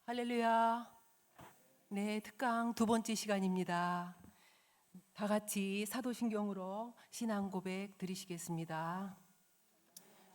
할렐루야. 네, 특강 두 번째 시간입니다. 다 같이 사도신경으로 신앙 고백 드리시겠습니다.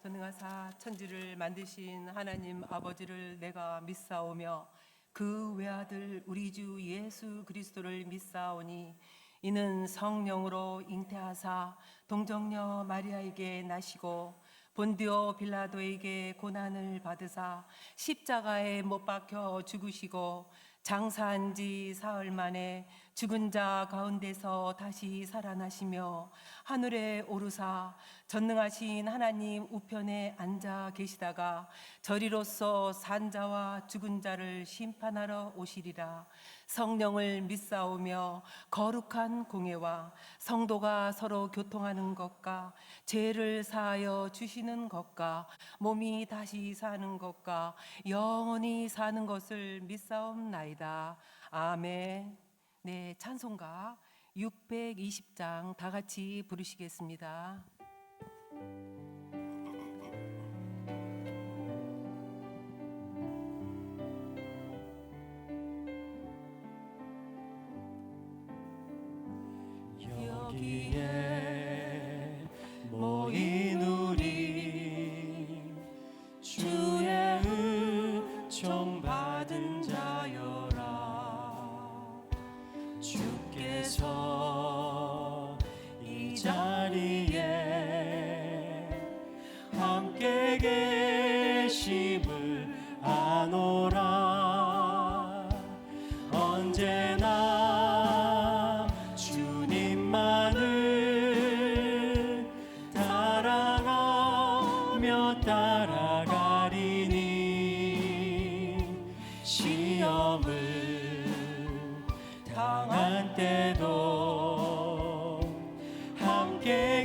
전능하사 천지를 만드신 하나님 아버지를 내가 믿사오며 그 외아들 우리 주 예수 그리스도를 믿사오니 이는 성령으로 잉태하사 동정녀 마리아에게 나시고 본디오 빌라도에게 고난을 받으사 십자가에 못 박혀 죽으시고 장사한 지 사흘 만에 죽은 자 가운데서 다시 살아나시며 하늘에 오르사 전능하신 하나님 우편에 앉아 계시다가 저리로서 산 자와 죽은 자를 심판하러 오시리라. 성령을 믿사오며 거룩한 공예와 성도가 서로 교통하는 것과 죄를 사하여 주시는 것과 몸이 다시 사는 것과 영원히 사는 것을 믿사옵나이다. 아멘. 네, 찬송가 620장 다 같이 부르시겠습니다. 여기에 모인 우리 주의 은총 받은 자여라. 주께서 이 자리에 함께 계심을 아노라. 언제나 주님만을 따라가며 따라가리니 시험을 당한 때도 함께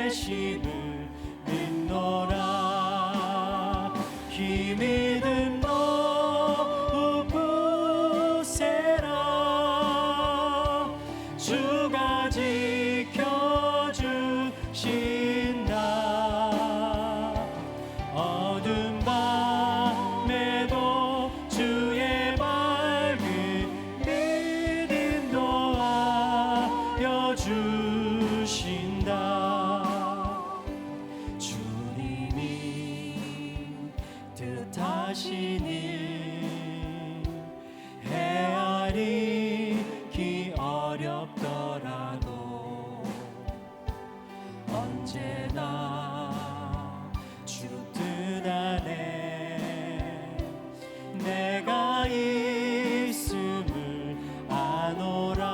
계심을 믿노라. 힘이 든 너무 굳세라. 주가 지켜주신다. 어두운 밤에도 주의 밝은 빛 인도하여 주신다. 주님이 뜻하신 일 헤아리기 어렵더라도 언제나 주 뜻 안에 내가 있음을 아노라.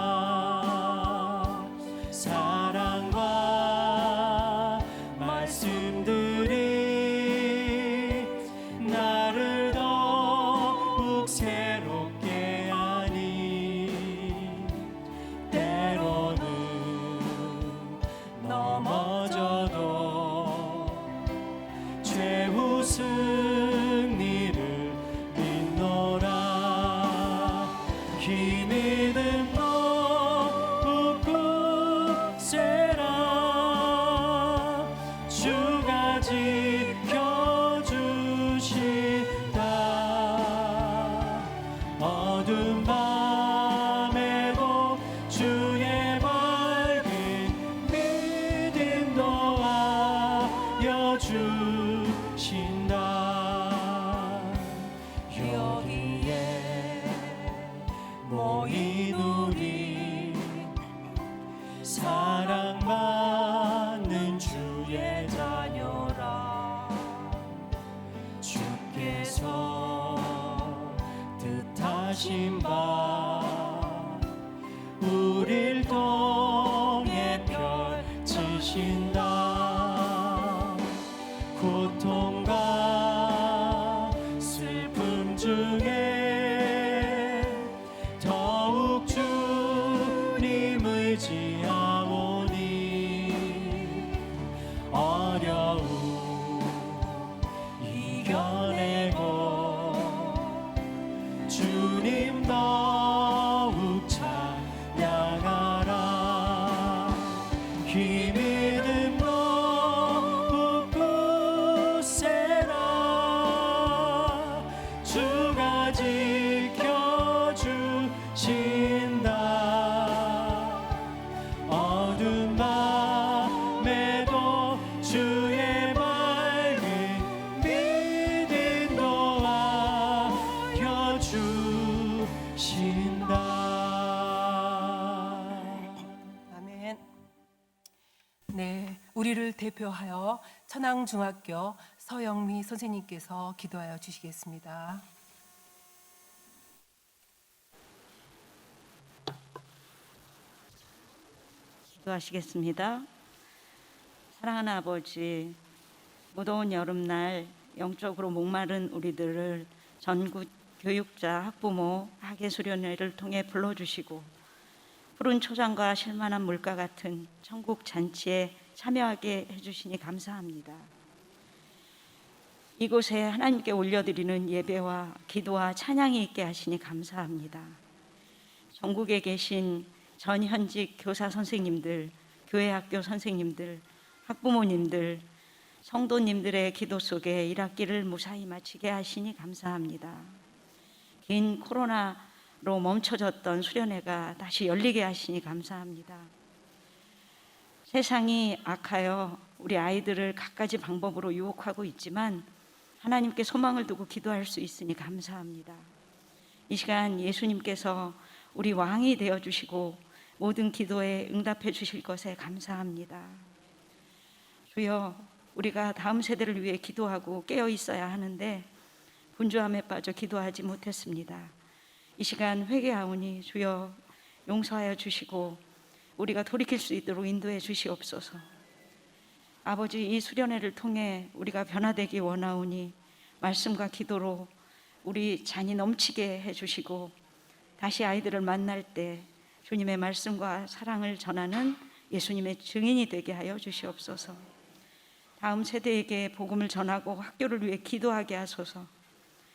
사랑과 말씀들이 나를 더욱 새롭게 하니 때로는 넘어져도 최후 승리를 믿노라. 힘이 든 너무 굳세라. 주가 지켜주신다. 어두운 밤에도 주의 밝은 빛 인도하여 주신다. 여기에 모인 우리 사랑받는 주의 자녀라. 주께서 뜻하신 바 우릴 통해 펼치신다. 고통과 슬픔 중에 더욱 주님 의지하오니 어려움 이겨내고 주님 더욱 찬양하라. 지켜주신다. 어두운 밤에도 주의 맑은 믿음 도와주신다. 아멘. 네, 우리를 대표하여 천왕중학교 서영미 선생님께서 기도하여 주시겠습니다. 기도하시겠습니다. 사랑하는 아버지, 무더운 여름날 영적으로 목마른 우리들을 전국 교육자, 학부모, 학예수련회를 통해 불러주시고 푸른 초장과 실만한 물가 같은 천국 잔치에 참여하게 해주시니 감사합니다. 이곳에 하나님께 올려드리는 예배와 기도와 찬양이 있게 하시니 감사합니다. 전국에 계신 전현직 교사 선생님들, 교회 학교 선생님들, 학부모님들, 성도님들의 기도 속에 1학기를 무사히 마치게 하시니 감사합니다. 긴 코로나로 멈춰졌던 수련회가 다시 열리게 하시니 감사합니다. 세상이 악하여 우리 아이들을 갖가지 방법으로 유혹하고 있지만 하나님께 소망을 두고 기도할 수 있으니 감사합니다. 이 시간 예수님께서 우리 왕이 되어주시고 모든 기도에 응답해 주실 것에 감사합니다. 주여, 우리가 다음 세대를 위해 기도하고 깨어 있어야 하는데 분주함에 빠져 기도하지 못했습니다. 이 시간 회개하오니 주여 용서하여 주시고 우리가 돌이킬 수 있도록 인도해 주시옵소서. 아버지, 이 수련회를 통해 우리가 변화되기 원하오니 말씀과 기도로 우리 잔이 넘치게 해주시고 다시 아이들을 만날 때 주님의 말씀과 사랑을 전하는 예수님의 증인이 되게 하여 주시옵소서. 다음 세대에게 복음을 전하고 학교를 위해 기도하게 하소서.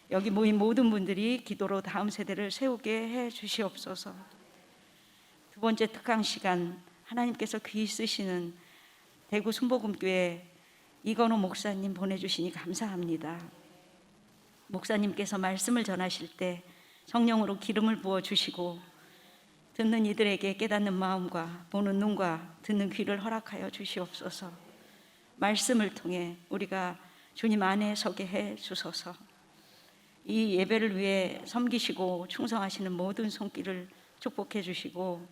여기 모인 모든 분들이 기도로 다음 세대를 세우게 해 주시옵소서. 두 번째 특강 시간 하나님께서 귀히 쓰시는 대구 순복음교회 이건호 목사님 보내주시니 감사합니다. 목사님께서 말씀을 전하실 때 성령으로 기름을 부어주시고 듣는 이들에게 깨닫는 마음과 보는 눈과 듣는 귀를 허락하여 주시옵소서. 말씀을 통해 우리가 주님 안에 서게 해 주소서. 이 예배를 위해 섬기시고 충성하시는 모든 손길을 축복해 주시고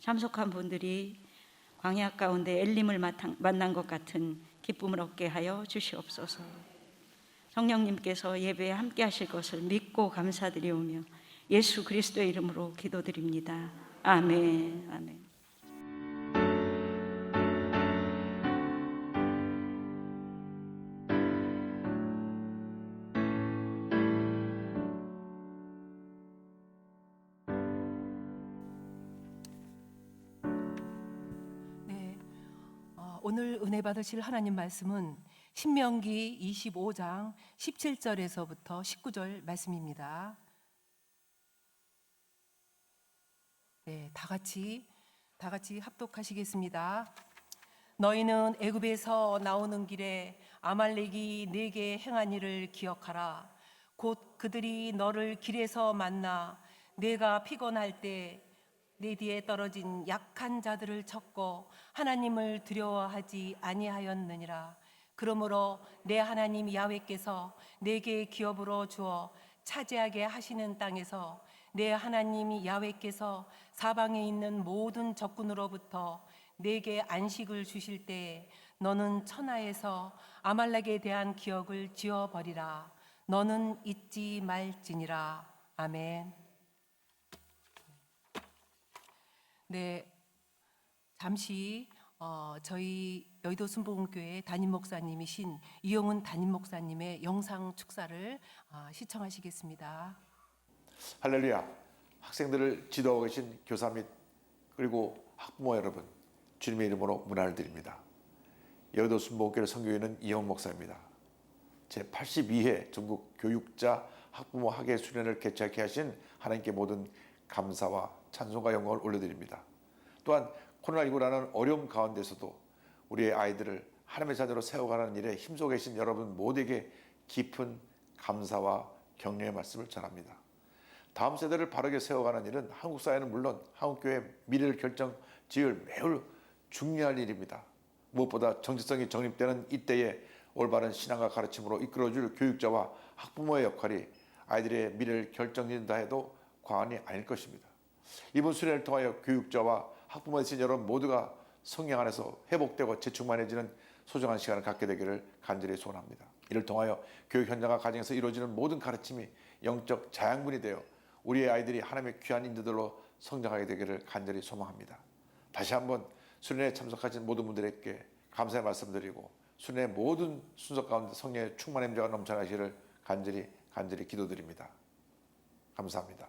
참석한 분들이 광야 가운데 엘림을 만난 것 같은 기쁨을 얻게 하여 주시옵소서. 성령님께서 예배에 함께 하실 것을 믿고 감사드리오며 예수 그리스도의 이름으로 기도드립니다. 아멘. 아멘. 네, 오늘 은혜 받으실 하나님 말씀은 신명기 25장 17절에서부터 19절 말씀입니다. 네, 다 같이 합독하시겠습니다. 너희는 애굽에서 나오는 길에 아말렉이 네게 행한 일을 기억하라. 곧 그들이 너를 길에서 만나 내가 피곤할 때 내 뒤에 떨어진 약한 자들을 쳤고 하나님을 두려워하지 아니하였느니라. 그러므로 내 하나님 야훼께서 내게 기업으로 주어 차지하게 하시는 땅에서 내 하나님 야훼께서 사방에 있는 모든 적군으로부터 내게 안식을 주실 때에 너는 천하에서 아말렉에 대한 기억을 지워버리라. 너는 잊지 말지니라. 아멘. 네, 잠시 저희 여의도 순복음교회 담임 목사님이신 이용훈 담임 목사님의 영상 축사를 시청하시겠습니다. 할렐루야. 학생들을 지도하고 계신 교사 및 그리고 학부모 여러분, 주님의 이름으로 문안을 드립니다. 여의도 순복음교회 선교인은 이용훈 목사입니다. 제82회 전국 교육자 학부모 학예 수련을 개최하게 하신 하나님께 모든 감사와 찬송과 영광을 올려드립니다. 또한 코로나19라는 어려움 가운데서도 우리의 아이들을 하나님의 자녀로 세워가는 일에 힘써 계신 여러분 모두에게 깊은 감사와 격려의 말씀을 전합니다. 다음 세대를 바르게 세워가는 일은 한국 사회는 물론 한국교회의 미래를 결정지을 매우 중요한 일입니다. 무엇보다 정체성이 정립되는 이때에 올바른 신앙과 가르침으로 이끌어줄 교육자와 학부모의 역할이 아이들의 미래를 결정짓는다 해도 과언이 아닐 것입니다. 이번 수련을 통하여 교육자와 학부모 되신 여러분 모두가 성령 안에서 회복되고 재충만해지는 소중한 시간을 갖게 되기를 간절히 소원합니다. 이를 통하여 교육 현장과 가정에서 이루어지는 모든 가르침이 영적 자양분이 되어 우리의 아이들이 하나님의 귀한 인재들로 성장하게 되기를 간절히 소망합니다. 다시 한번 수련회에 참석하신 모든 분들에게 감사의 말씀드리고 수련회 모든 순서 가운데 성령의 충만한 임재가 넘쳐나시기를 간절히 기도드립니다. 감사합니다.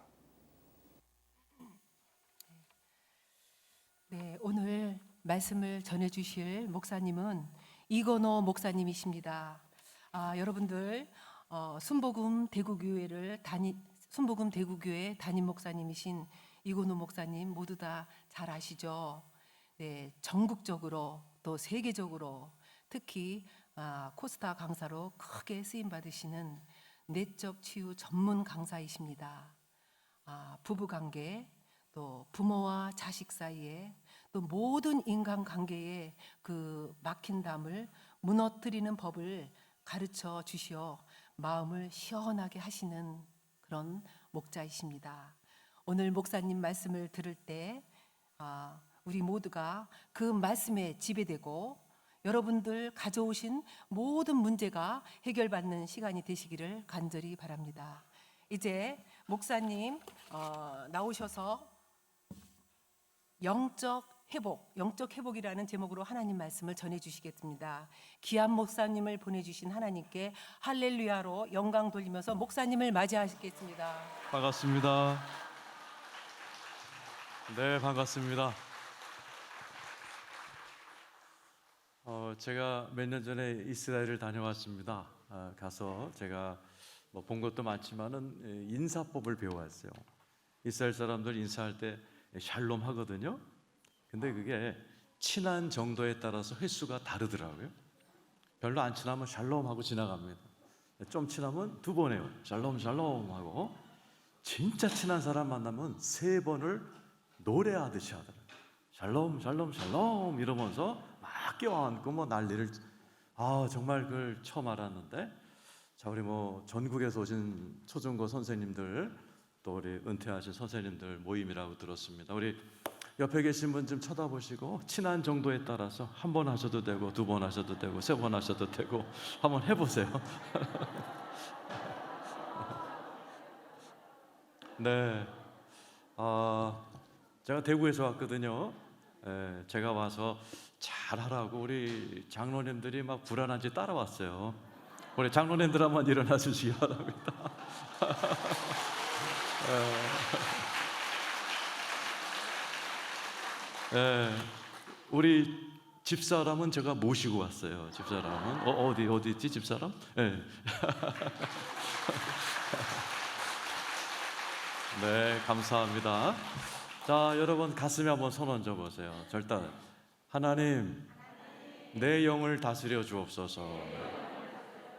네, 오늘 말씀을 전해주실 목사님은 이건호 목사님이십니다. 여러분들 순복음 대구교회 담임 목사님이신 이건호 목사님 모두 다 잘 아시죠? 네, 전국적으로 또 세계적으로 특히 코스타 강사로 크게 쓰임 받으시는 내적 치유 전문 강사이십니다. 부부관계, 또 부모와 자식 사이에, 또 모든 인간관계에 그 막힌 담을 무너뜨리는 법을 가르쳐 주시어 마음을 시원하게 하시는 그런 목자이십니다. 오늘 목사님 말씀을 들을 때 우리 모두가 그 말씀에 지배되고 여러분들 가져오신 모든 문제가 해결받는 시간이 되시기를 간절히 바랍니다. 이제 목사님 나오셔서 영적 회복이라는 제목으로 하나님 말씀을 전해주시겠습니다. 귀한 목사님을 보내주신 하나님께 할렐루야로 영광 돌리면서 목사님을 맞이하시겠습니다. 반갑습니다. 네, 반갑습니다. 제가 몇 년 전에 이스라엘을 다녀왔습니다. 가서 제가 본 것도 많지만은 인사법을 배워왔어요. 이스라엘 사람들 인사할 때 샬롬 하거든요. 근데 그게 친한 정도에 따라서 횟수가 다르더라고요. 별로 안 친하면 샬롬 하고 지나갑니다. 좀 친하면 2번 해요. 샬롬 샬롬 하고. 진짜 친한 사람 만나면 3번을 노래하듯이 하더라고요. 샬롬 샬롬 샬롬 이러면서 막 껴안고 뭐 난리를. 정말 그걸 처음 알았는데, 자, 우리 전국에서 오신 초중고 선생님들, 또 우리 은퇴하신 선생님들 모임이라고 들었습니다. 우리 옆에 계신 분 좀 쳐다보시고 친한 정도에 따라서 1번 하셔도 되고 2번 하셔도 되고 3번 하셔도 되고 한번 해보세요. 네, 제가 대구에서 왔거든요. 제가 와서 잘하라고 우리 장로님들이 막 불안한지 따라왔어요. 우리 장로님들 한번 일어나 주시기 바랍니다. 우리 집사람은 제가 모시고 왔어요. 집사람은 어디 있지 집사람? 네, 감사합니다. 자, 여러분 가슴에 한번 손 얹어 보세요. 절대 하나님, 내 영을 다스려 주옵소서.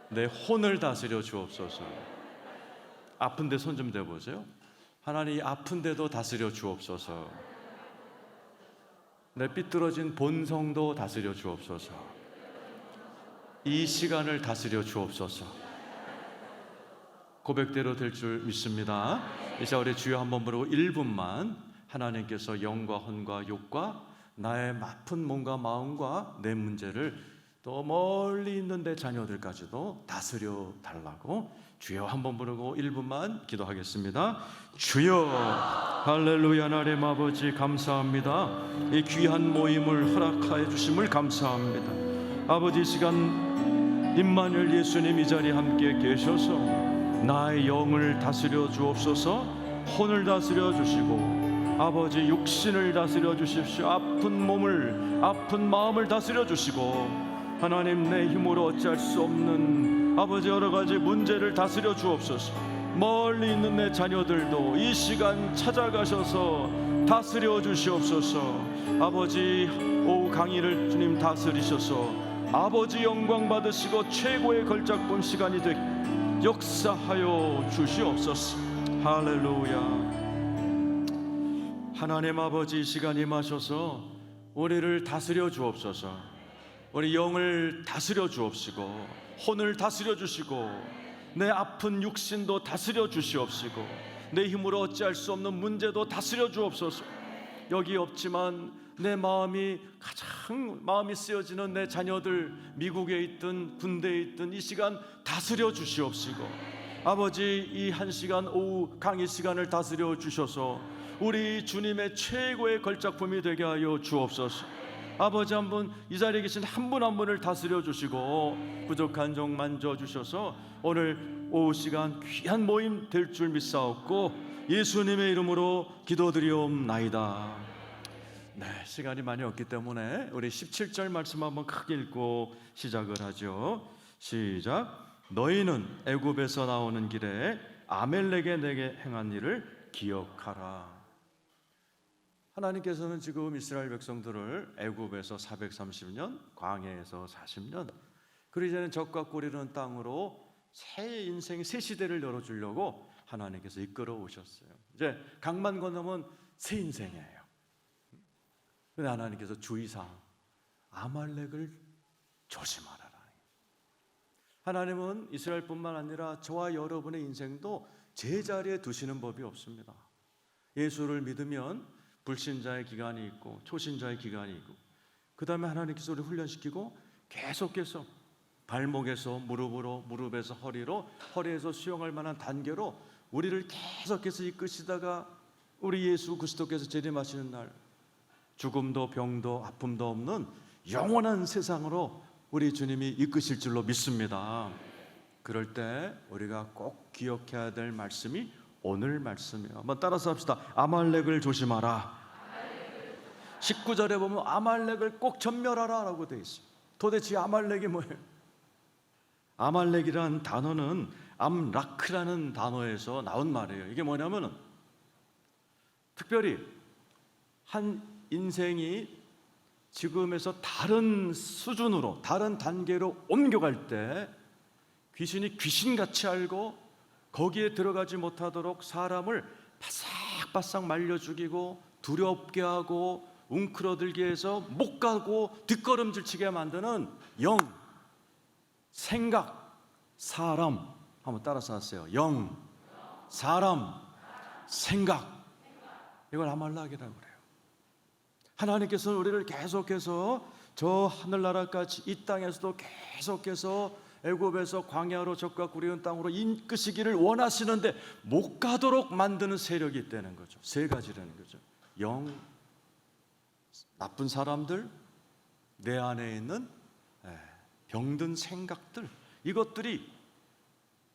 내 혼을 다스려 주옵소서. 아픈데 손 좀 대보세요. 하나님, 아픈데도 다스려 주옵소서. 내 삐뚤어진 본성도 다스려 주옵소서. 이 시간을 다스려 주옵소서. 고백대로 될 줄 믿습니다. 이제 우리 주여 한번 부르고 1분만 하나님께서 영과 혼과 욕과 나의 아픈 몸과 마음과 내 문제를 또 멀리 있는 내 자녀들까지도 다스려 달라고 주여 한번 부르고 1분만 기도하겠습니다. 주여, 할렐루야. 하나님 아버지 감사합니다. 이 귀한 모임을 허락하여 주심을 감사합니다. 아버지, 이 시간 임마누엘 예수님 이 자리에 함께 계셔서 나의 영을 다스려 주옵소서. 혼을 다스려 주시고 아버지 육신을 다스려 주십시오. 아픈 몸을, 아픈 마음을 다스려 주시고 하나님, 내 힘으로 어찌할 수 없는 아버지 여러 가지 문제를 다스려 주옵소서. 멀리 있는 내 자녀들도 이 시간 찾아가셔서 다스려 주시옵소서. 아버지, 오후 강의를 주님 다스리셔서 아버지 영광 받으시고 최고의 걸작본 시간이 역사하여 주시옵소서. 할렐루야. 하나님 아버지, 이 시간 임하셔서 우리를 다스려 주옵소서. 우리 영을 다스려 주옵시고 혼을 다스려 주시고 내 아픈 육신도 다스려 주시옵시고 내 힘으로 어찌할 수 없는 문제도 다스려 주옵소서. 여기 없지만 내 마음이 가장 마음이 쓰여지는 내 자녀들, 미국에 있든 군대에 있든 이 시간 다스려 주시옵시고 아버지, 이 한 시간 오후 강의 시간을 다스려 주셔서 우리 주님의 최고의 걸작품이 되게 하여 주옵소서. 아버지, 한 분, 이 자리에 계신 한 분 한 분을 다스려 주시고 부족한 종 만져 주셔서 오늘 오후 시간 귀한 모임 될 줄 믿사옵고 예수님의 이름으로 기도드리옵나이다. 네, 시간이 많이 없기 때문에 우리 17절 말씀 한번 크게 읽고 시작을 하죠. 시작. 너희는 애굽에서 나오는 길에 아멜렉에 내게 행한 일을 기억하라. 하나님께서는 지금 이스라엘 백성들을 애굽에서 430년, 광야에서 40년, 그리고 이제는 적과 꿀이는 땅으로 새 인생, 새 시대를 열어주려고 하나님께서 이끌어 오셨어요. 이제 강만 건너면 새 인생이에요. 그런데 하나님께서 주의사항, 아말렉을 조심하라. 하나님은 이스라엘뿐만 아니라 저와 여러분의 인생도 제자리에 두시는 법이 없습니다. 예수를 믿으면 불신자의 기간이 있고 초신자의 기간이 있고, 그 다음에 하나님께서 우리를 훈련시키고 계속해서 발목에서 무릎으로, 무릎에서 허리로, 허리에서 수용할 만한 단계로 우리를 계속해서 이끄시다가 우리 예수 그리스도께서 재림하시는 날 죽음도 병도 아픔도 없는 영원한 세상으로 우리 주님이 이끄실 줄로 믿습니다. 그럴 때 우리가 꼭 기억해야 될 말씀이 오늘 말씀이에요. 한번 따라서 합시다. 아말렉을 조심하라. 19절에 보면 아말렉을 꼭 전멸하라 라고 되어 있어요. 도대체 아말렉이 뭐예요? 아말렉이라는 단어는 암라크라는 단어에서 나온 말이에요. 이게 뭐냐면은 특별히 한 인생이 지금에서 다른 수준으로, 다른 단계로 옮겨갈 때 귀신이 귀신같이 알고 거기에 들어가지 못하도록 사람을 바싹바싹 말려 죽이고 두렵게 하고 웅크러들게 해서 못 가고 뒷걸음질 치게 만드는 영, 생각, 사람. 한번 따라서 하세요. 영, 사람, 생각. 이걸 아말렉이라고 그래요. 하나님께서는 우리를 계속해서 저 하늘나라까지 이 땅에서도 계속해서 애굽에서 광야로 적과 꿀이는 땅으로 이끄시기를 원하시는데 못 가도록 만드는 세력이 있다는 거죠. 세 가지라는 거죠. 영, 나쁜 사람들, 내 안에 있는 병든 생각들, 이것들이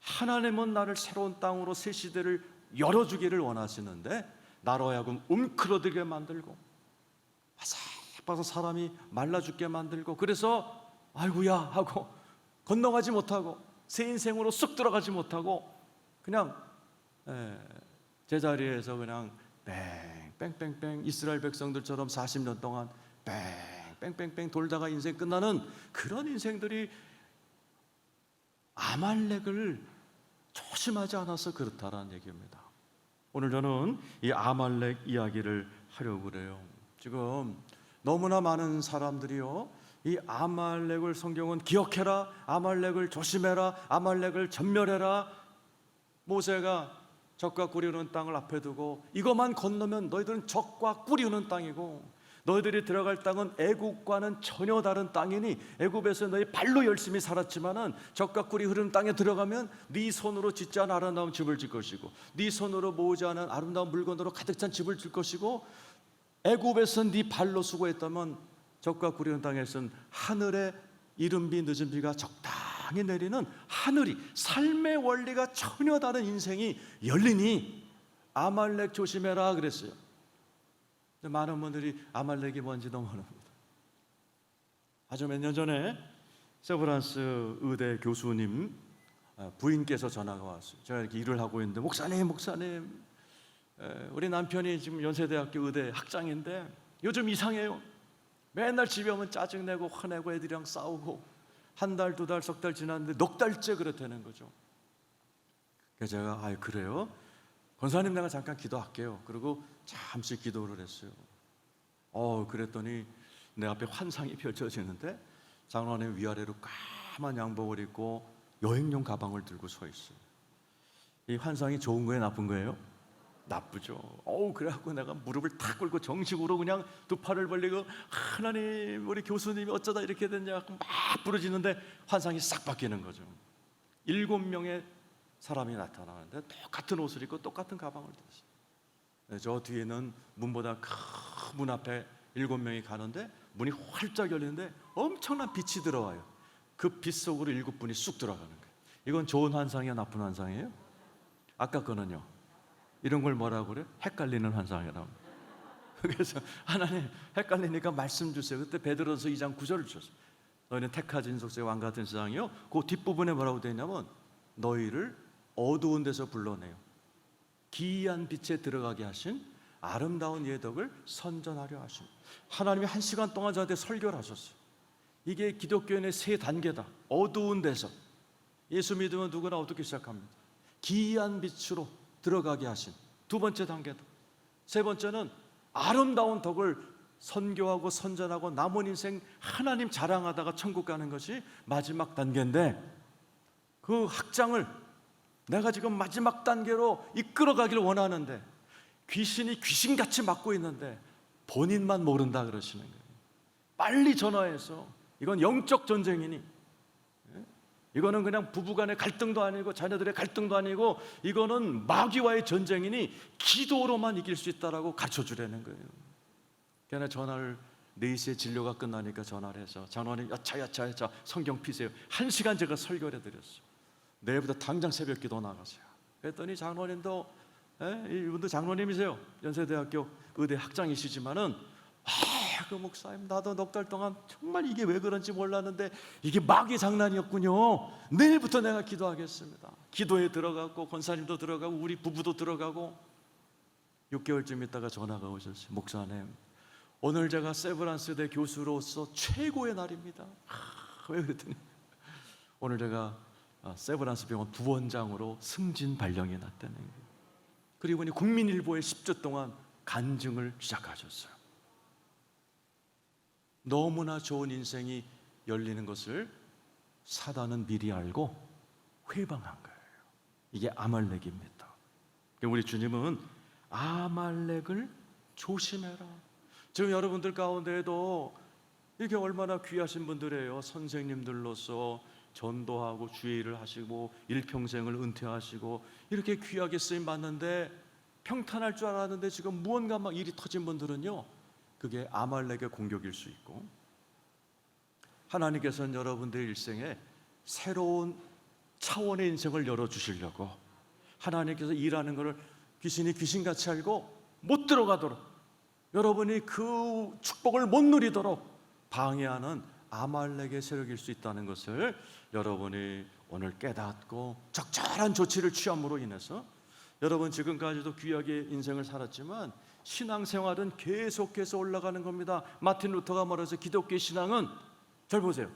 하나님은 나를 새로운 땅으로 새 시대를 열어주기를 원하시는데 나로 하여금 움크러들게 만들고 바삭바삭 사람이 말라 죽게 만들고, 그래서 아이고야 하고 건너가지 못하고 새 인생으로 쑥 들어가지 못하고 그냥 제자리에서 그냥 뺑뺑뺑 이스라엘 백성들처럼 40년 동안 뺑뺑뺑 돌다가 인생 끝나는 그런 인생들이 아말렉을 조심하지 않아서 그렇다라는 얘기입니다. 오늘 저는 이 아말렉 이야기를 하려고 그래요. 지금 너무나 많은 사람들이요, 이 아말렉을 성경은 기억해라, 아말렉을 조심해라, 아말렉을 전멸해라. 모세가 적과 꿀이 흐르는 땅을 앞에 두고 이것만 건너면 너희들은 적과 꿀이 흐르는 땅이고 너희들이 들어갈 땅은 애굽과는 전혀 다른 땅이니 애굽에서 너희 발로 열심히 살았지만은 적과 꿀이 흐르는 땅에 들어가면 네 손으로 짓지 않은 아름다운 집을 질 것이고 네 손으로 모으지 않은 아름다운 물건으로 가득 찬 집을 질 것이고 애굽에서 네 발로 수고했다면 적과 꿀이 흐르는 땅에서는 하늘에 이른 비 늦은 비가 적당히 내리는 하늘이, 삶의 원리가 전혀 다른 인생이 열리니 아말렉 조심해라 그랬어요. 많은 분들이 아말렉이 뭔지도 모릅니다. 아주 몇 년 전에 세브란스 의대 교수님 부인께서 전화가 왔어요. 제가 이렇게 일을 하고 있는데 목사님 우리 남편이 지금 연세대학교 의대 학장인데 요즘 이상해요. 맨날 집에 오면 짜증내고 화내고 애들이랑 싸우고 한 달, 두 달, 석 달 지났는데 넉 달째 그렇다는 거죠. 그래서 제가 아 그래요? 권사님 내가 잠깐 기도할게요. 그리고 잠시 기도를 했어요. 그랬더니 내 앞에 환상이 펼쳐지는데 장로님 위아래로 까만 양복을 입고 여행용 가방을 들고 서 있어요. 이 환상이 좋은 거예요, 나쁜 거예요? 나쁘죠. 그래갖고 내가 무릎을 탁 꿇고 정식으로 그냥 두 팔을 벌리고 하나님 우리 교수님이 어쩌다 이렇게 됐냐 막 부르짖는데 환상이 싹 바뀌는 거죠. 7명의 사람이 나타나는데 똑같은 옷을 입고 똑같은 가방을 들었어요. 저 뒤에는 문보다 큰 문 앞에 7명이 가는데 문이 활짝 열리는데 엄청난 빛이 들어와요. 그 빛 속으로 7분이 쑥 들어가는 거예요. 이건 좋은 환상이야, 나쁜 환상이에요? 아까 거는요. 이런 걸 뭐라고 그래요? 헷갈리는 환상이라고. 그래서 하나님 헷갈리니까 말씀 주세요. 그때 베드로서 2장 9절을 주셨어요. 너희는 택하지 인속세의 왕 같은 세상이요. 그 뒷부분에 뭐라고 되어 있냐면 너희를 어두운 데서 불러내요. 기이한 빛에 들어가게 하신 아름다운 예덕을 선전하려 하신 하나님이 1시간 동안 저한테 설교를 하셨어요. 이게 기독교인의 세 단계다. 어두운 데서 예수 믿으면 누구나 어둡게 시작합니다. 기이한 빛으로 들어가게 하신 두 번째 단계다. 세 번째는 아름다운 덕을 선교하고 선전하고 남은 인생 하나님 자랑하다가 천국 가는 것이 마지막 단계인데 그 확장을 내가 지금 마지막 단계로 이끌어가길 원하는데 귀신이 귀신같이 맡고 있는데 본인만 모른다 그러시는 거예요. 빨리 전화해서 이건 영적 전쟁이니 이거는 그냥 부부간의 갈등도 아니고 자녀들의 갈등도 아니고 이거는 마귀와의 전쟁이니 기도로만 이길 수 있다라고 가르쳐주라는 거예요. 그냥 전화를 4시에 진료가 끝나니까 전화를 해서 장로님 야차 성경 피세요. 1시간 제가 설교를 해드렸어요. 내일부터 당장 새벽 기도 나가세요. 그랬더니 장로님도 이분도 장로님이세요. 연세대학교 의대 학장이시지만은 그 목사님 나도 넉 달 동안 정말 이게 왜 그런지 몰랐는데 이게 마귀 장난이었군요. 내일부터 내가 기도하겠습니다. 기도에 들어가고 권사님도 들어가고 우리 부부도 들어가고 6개월쯤 있다가 전화가 오셨어요. 목사님 오늘 제가 세브란스대 교수로서 최고의 날입니다. 왜 그랬더니 오늘 제가 세브란스 병원 부원장으로 승진 발령이 났다는 거예요. 그리고 국민일보에 10주 동안 간증을 시작하셨어요. 너무나 좋은 인생이 열리는 것을 사단은 미리 알고 회방한 거예요. 이게 아말렉입니다. 우리 주님은 아말렉을 조심해라. 지금 여러분들 가운데에도 이게 얼마나 귀하신 분들이에요. 선생님들로서 전도하고 주의 일을 하시고 일평생을 은퇴하시고 이렇게 귀하게 쓰임 받는데 평탄할 줄 알았는데 지금 무언가 막 일이 터진 분들은요, 그게 아말렉의 공격일 수 있고, 하나님께서는 여러분들 일생에 새로운 차원의 인생을 열어주시려고 하나님께서 일하는 것을 귀신이 귀신같이 알고 못 들어가도록, 여러분이 그 축복을 못 누리도록 방해하는 아말렉의 세력일 수 있다는 것을 여러분이 오늘 깨닫고 적절한 조치를 취함으로 인해서 여러분 지금까지도 귀하게 인생을 살았지만 신앙생활은 계속해서 올라가는 겁니다. 마틴 루터가 말해서 기독교 신앙은, 잘 보세요,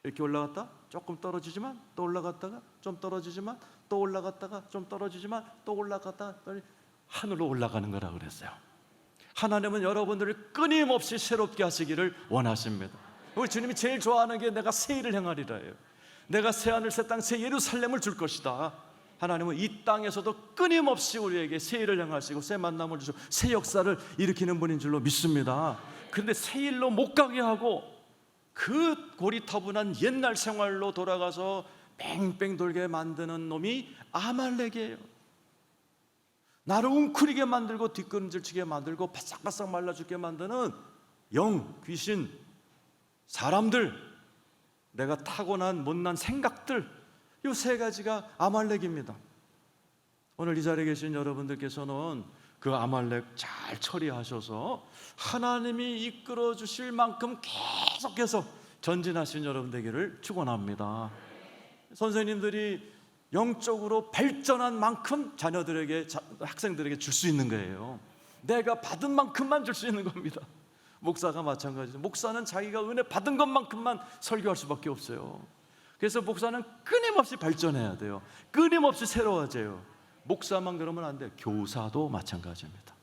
이렇게 올라갔다 조금 떨어지지만 또 올라갔다가 좀 떨어지지만 또 올라갔다가 좀 떨어지지만 또 올라갔다가 하늘로 올라가는 거라고 그랬어요. 하나님은 여러분들을 끊임없이 새롭게 하시기를 원하십니다. 우리 주님이 제일 좋아하는 게 내가 새 일을 행하리라 해요. 내가 새 하늘 새 땅 새 예루살렘을 줄 것이다. 하나님은 이 땅에서도 끊임없이 우리에게 새 일을 행하시고 새 만남을 주시고 새 역사를 일으키는 분인 줄로 믿습니다. 그런데 새 일로 못 가게 하고 그 고리타분한 옛날 생활로 돌아가서 뺑뺑 돌게 만드는 놈이 아말렉이에요. 나를 웅크리게 만들고 뒷걸음질치게 만들고 바싹바싹 말라 죽게 만드는 영, 귀신, 사람들, 내가 타고난 못난 생각들, 이 세 가지가 아말렉입니다. 오늘 이 자리에 계신 여러분들께서는 그 아말렉 잘 처리하셔서 하나님이 이끌어 주실 만큼 계속해서 전진하신 여러분 되기를 축원합니다. 선생님들이 영적으로 발전한 만큼 자녀들에게, 학생들에게 줄 수 있는 거예요. 내가 받은 만큼만 줄 수 있는 겁니다. 목사가 마찬가지죠. 목사는 자기가 은혜 받은 것만큼만 설교할 수밖에 없어요. 그래서 목사는 끊임없이 발전해야 돼요. 끊임없이 새로워져요. 목사만 그러면 안 돼요. 교사도 마찬가지입니다.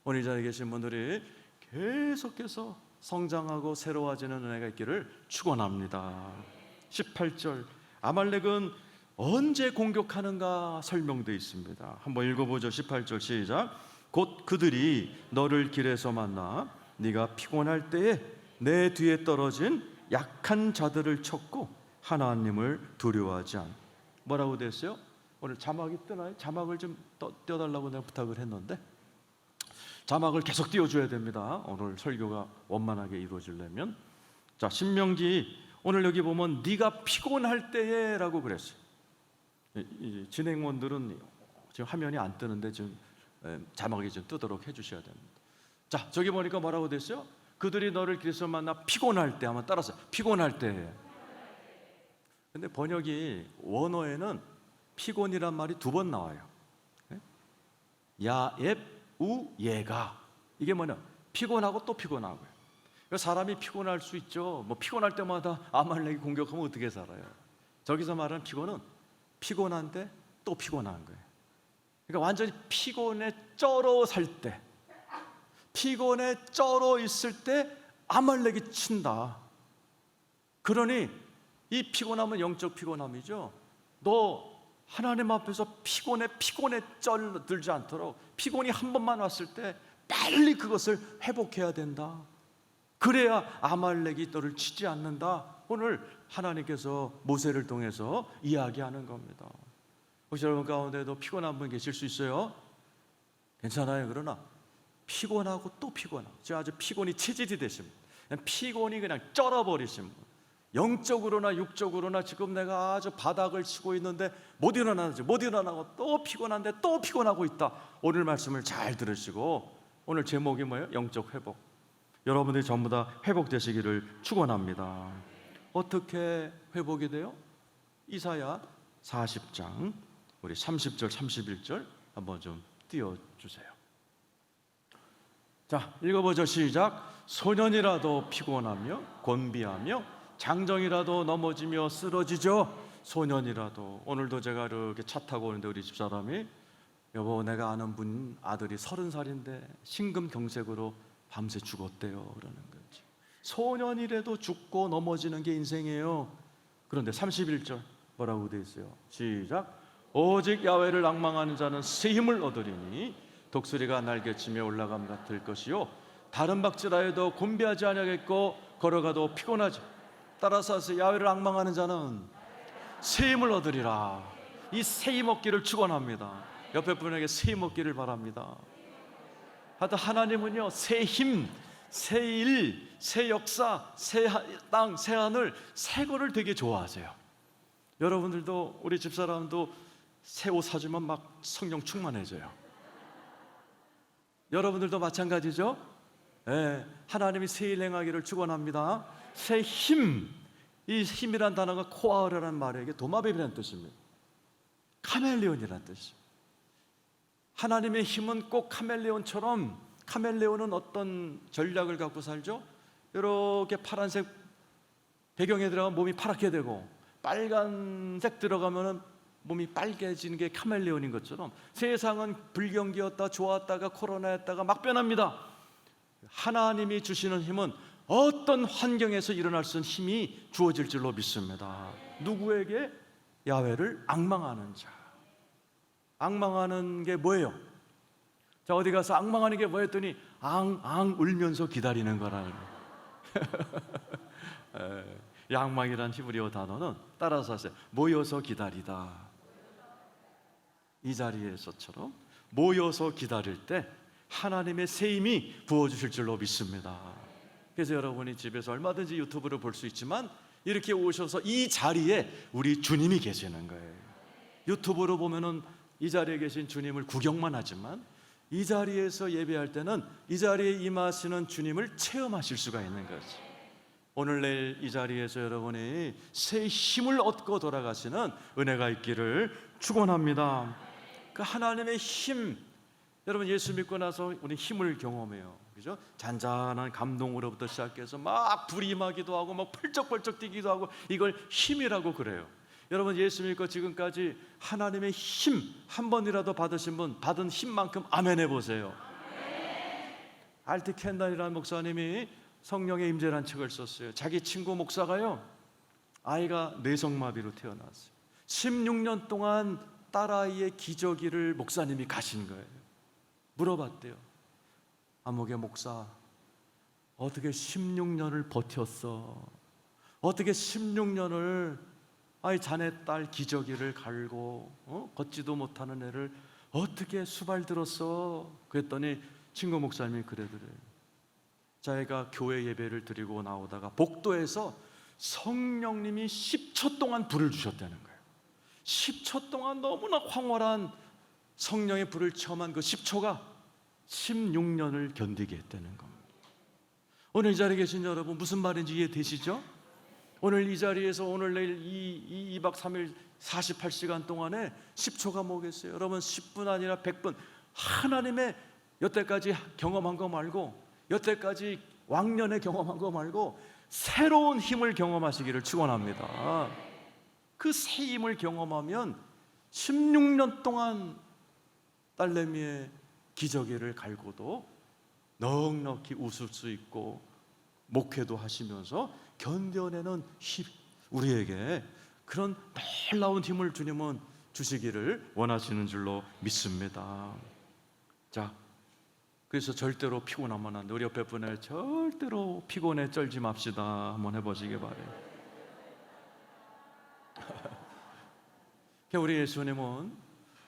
오늘 이 자리에 계신 분들이 계속해서 성장하고 새로워지는 은혜가 있기를 축원합니다. 18절, 아말렉은 언제 공격하는가 설명되어 있습니다. 한번 읽어보죠. 18절 시작. 곧 그들이 너를 길에서 만나 네가 피곤할 때에 내 뒤에 떨어진 약한 자들을 쳤고 하나님을 두려워하지 않. 뭐라고 됐어요? 오늘 자막이 뜨나요? 자막을 좀 띄워달라고 내가 부탁을 했는데 자막을 계속 띄워줘야 됩니다. 오늘 설교가 원만하게 이루어지려면. 자, 신명기 오늘 여기 보면 네가 피곤할 때에 라고 그랬어요. 이 진행원들은 지금 화면이 안 뜨는데 지금 자막이 좀 뜨도록 해주셔야 됩니다. 자, 저기 보니까 뭐라고 됐어요? 그들이 너를 길에서 만나 피곤할 때, 한번 따라서 피곤할 때. 근데 번역이 원어에는 피곤이란 말이 2번 나와요. 야앱 우 예가, 이게 뭐냐? 피곤하고 또 피곤하고요. 사람이 피곤할 수 있죠. 뭐 피곤할 때마다 아말렉이 공격하면 어떻게 살아요? 저기서 말하는 피곤은 피곤한데 또 피곤한 거예요. 그러니까 완전히 피곤에 쩔어 살 때, 피곤에 쩔어 있을 때 아말렉이 친다. 그러니 이 피곤함은 영적 피곤함이죠. 너 하나님 앞에서 피곤에 쩔들지 않도록 피곤이 한 번만 왔을 때 빨리 그것을 회복해야 된다. 그래야 아말렉이 너를 치지 않는다. 오늘 하나님께서 모세를 통해서 이야기하는 겁니다. 혹시 여러분 가운데도 피곤한 분 계실 수 있어요? 괜찮아요. 그러나 피곤하고 또 피곤하고, 지금 아주 피곤이 체질이 되신 분, 피곤이 그냥 쩔어버리신 분, 영적으로나 육적으로나 지금 내가 아주 바닥을 치고 있는데 못 일어나고 또 피곤한데 또 피곤하고 있다. 오늘 말씀을 잘 들으시고, 오늘 제목이 뭐예요? 영적 회복. 여러분들이 전부 다 회복되시기를 축원합니다. 어떻게 회복이 돼요? 이사야 40장 우리 30절 31절 한번 좀 띄워주세요. 자, 읽어보죠. 시작. 소년이라도 피곤하며 곤비하며 장정이라도 넘어지며 쓰러지죠. 소년이라도. 오늘도 제가 이렇게 차 타고 오는데 우리 집사람이, 여보 내가 아는 분 아들이 30살인데 심근경색으로 밤새 죽었대요. 그러는 거지. 소년이라도 죽고 넘어지는 게 인생이에요. 그런데 31절 뭐라고 되어 있어요? 시작. 오직 야훼를 앙망하는 자는 새 힘을 얻으리니 독수리가 날개치며 올라감 같을 것이요 다른 박질하여도 곤비하지 아니하겠고 걸어가도 피곤하지. 따라서 하세요. 야훼를 앙망하는 자는 새 힘을 얻으리라. 이 새 힘 얻기를 축원합니다. 옆에 분에게 새 힘 얻기를 바랍니다. 하여튼 하나님은요, 새 힘, 새 일, 새 역사, 새 땅, 새 하늘, 새 거를 되게 좋아하세요. 여러분들도, 우리 집사람도 새 옷 사주면 막 성령 충만해져요. 여러분들도 마찬가지죠? 네, 하나님이 새 일 행하기를 축원합니다. 새 힘, 이 힘이란 단어가 코아르라는 말에게 도마뱀이라는 뜻입니다. 카멜레온이라는 뜻이에요. 하나님의 힘은 꼭 카멜레온처럼, 카멜레온은 어떤 전략을 갖고 살죠? 이렇게 파란색 배경에 들어가면 몸이 파랗게 되고 빨간색 들어가면 몸이 빨개지는 게 카멜레온인 것처럼 세상은 불경기였다 좋았다가 코로나였다가 막 변합니다. 하나님이 주시는 힘은 어떤 환경에서 일어날 수 있는 힘이 주어질 줄로 믿습니다. 누구에게? 야훼를 앙망하는 자. 앙망하는 게 뭐예요? 자, 어디 가서 앙망하는 게 뭐였더니 앙 울면서 기다리는 거라는 앙망이란 히브리어 단어는 따라서 하세요. 모여서 기다리다. 이 자리에서처럼 모여서 기다릴 때 하나님의 새 힘이 부어주실 줄로 믿습니다. 그래서 여러분이 집에서 얼마든지 유튜브를 볼 수 있지만 이렇게 오셔서 이 자리에 우리 주님이 계시는 거예요. 유튜브로 보면은 이 자리에 계신 주님을 구경만 하지만 이 자리에서 예배할 때는 이 자리에 임하시는 주님을 체험하실 수가 있는 거죠. 오늘 내일 이 자리에서 여러분이 새 힘을 얻고 돌아가시는 은혜가 있기를 축원합니다. 그 하나님의 힘, 여러분 예수 믿고 나서 우리 힘을 경험해요. 그죠? 잔잔한 감동으로부터 시작해서 막 불이 임하기도 하고 막 펄쩍펄쩍 뛰기도 하고 이걸 힘이라고 그래요. 여러분 예수 믿고 지금까지 하나님의 힘 한 번이라도 받으신 분 받은 힘만큼 아멘 해보세요. 알트 켄달이라는 목사님이 성령의 임재라는 책을 썼어요. 자기 친구 목사가요, 아이가 뇌성마비로 태어났어요. 16년 동안 딸아이의 기저귀를 목사님이 가신 거예요. 물어봤대요. 아무개 목사, 어떻게 16년을 버텼어? 어떻게 16년을 아이 자네 딸 기저귀를 갈고 걷지도 못하는 애를 어떻게 수발 들었어? 그랬더니 친구 목사님이 그러더래요. 자기가 교회 예배를 드리고 나오다가 복도에서 성령님이 10초 동안 불을 주셨다는 거예요. 10초 동안 너무나 황홀한 성령의 불을 체험한 그 10초가 16년을 견디게 했다는 겁니다. 오늘 이 자리에 계신 여러분 무슨 말인지 이해되시죠? 오늘 이 자리에서 오늘 내일 2박 3일 48시간 동안에 10초가 뭐겠어요? 여러분 10분 아니라 100분 하나님의 여태까지 경험한 거 말고 여태까지 왕년에 경험한 거 말고 새로운 힘을 경험하시기를 축원합니다. 그 새 힘을 경험하면 16년 동안 딸내미의 기저귀를 갈고도 넉넉히 웃을 수 있고 목회도 하시면서 견뎌내는 힘, 우리에게 그런 놀라운 힘을 주님은 주시기를 원하시는 줄로 믿습니다. 자, 그래서 절대로 피곤하면 안 돼. 우리 옆에 분에 절대로 피곤해 쩔지 맙시다 한번 해보시기 바래요. 우리 예수님은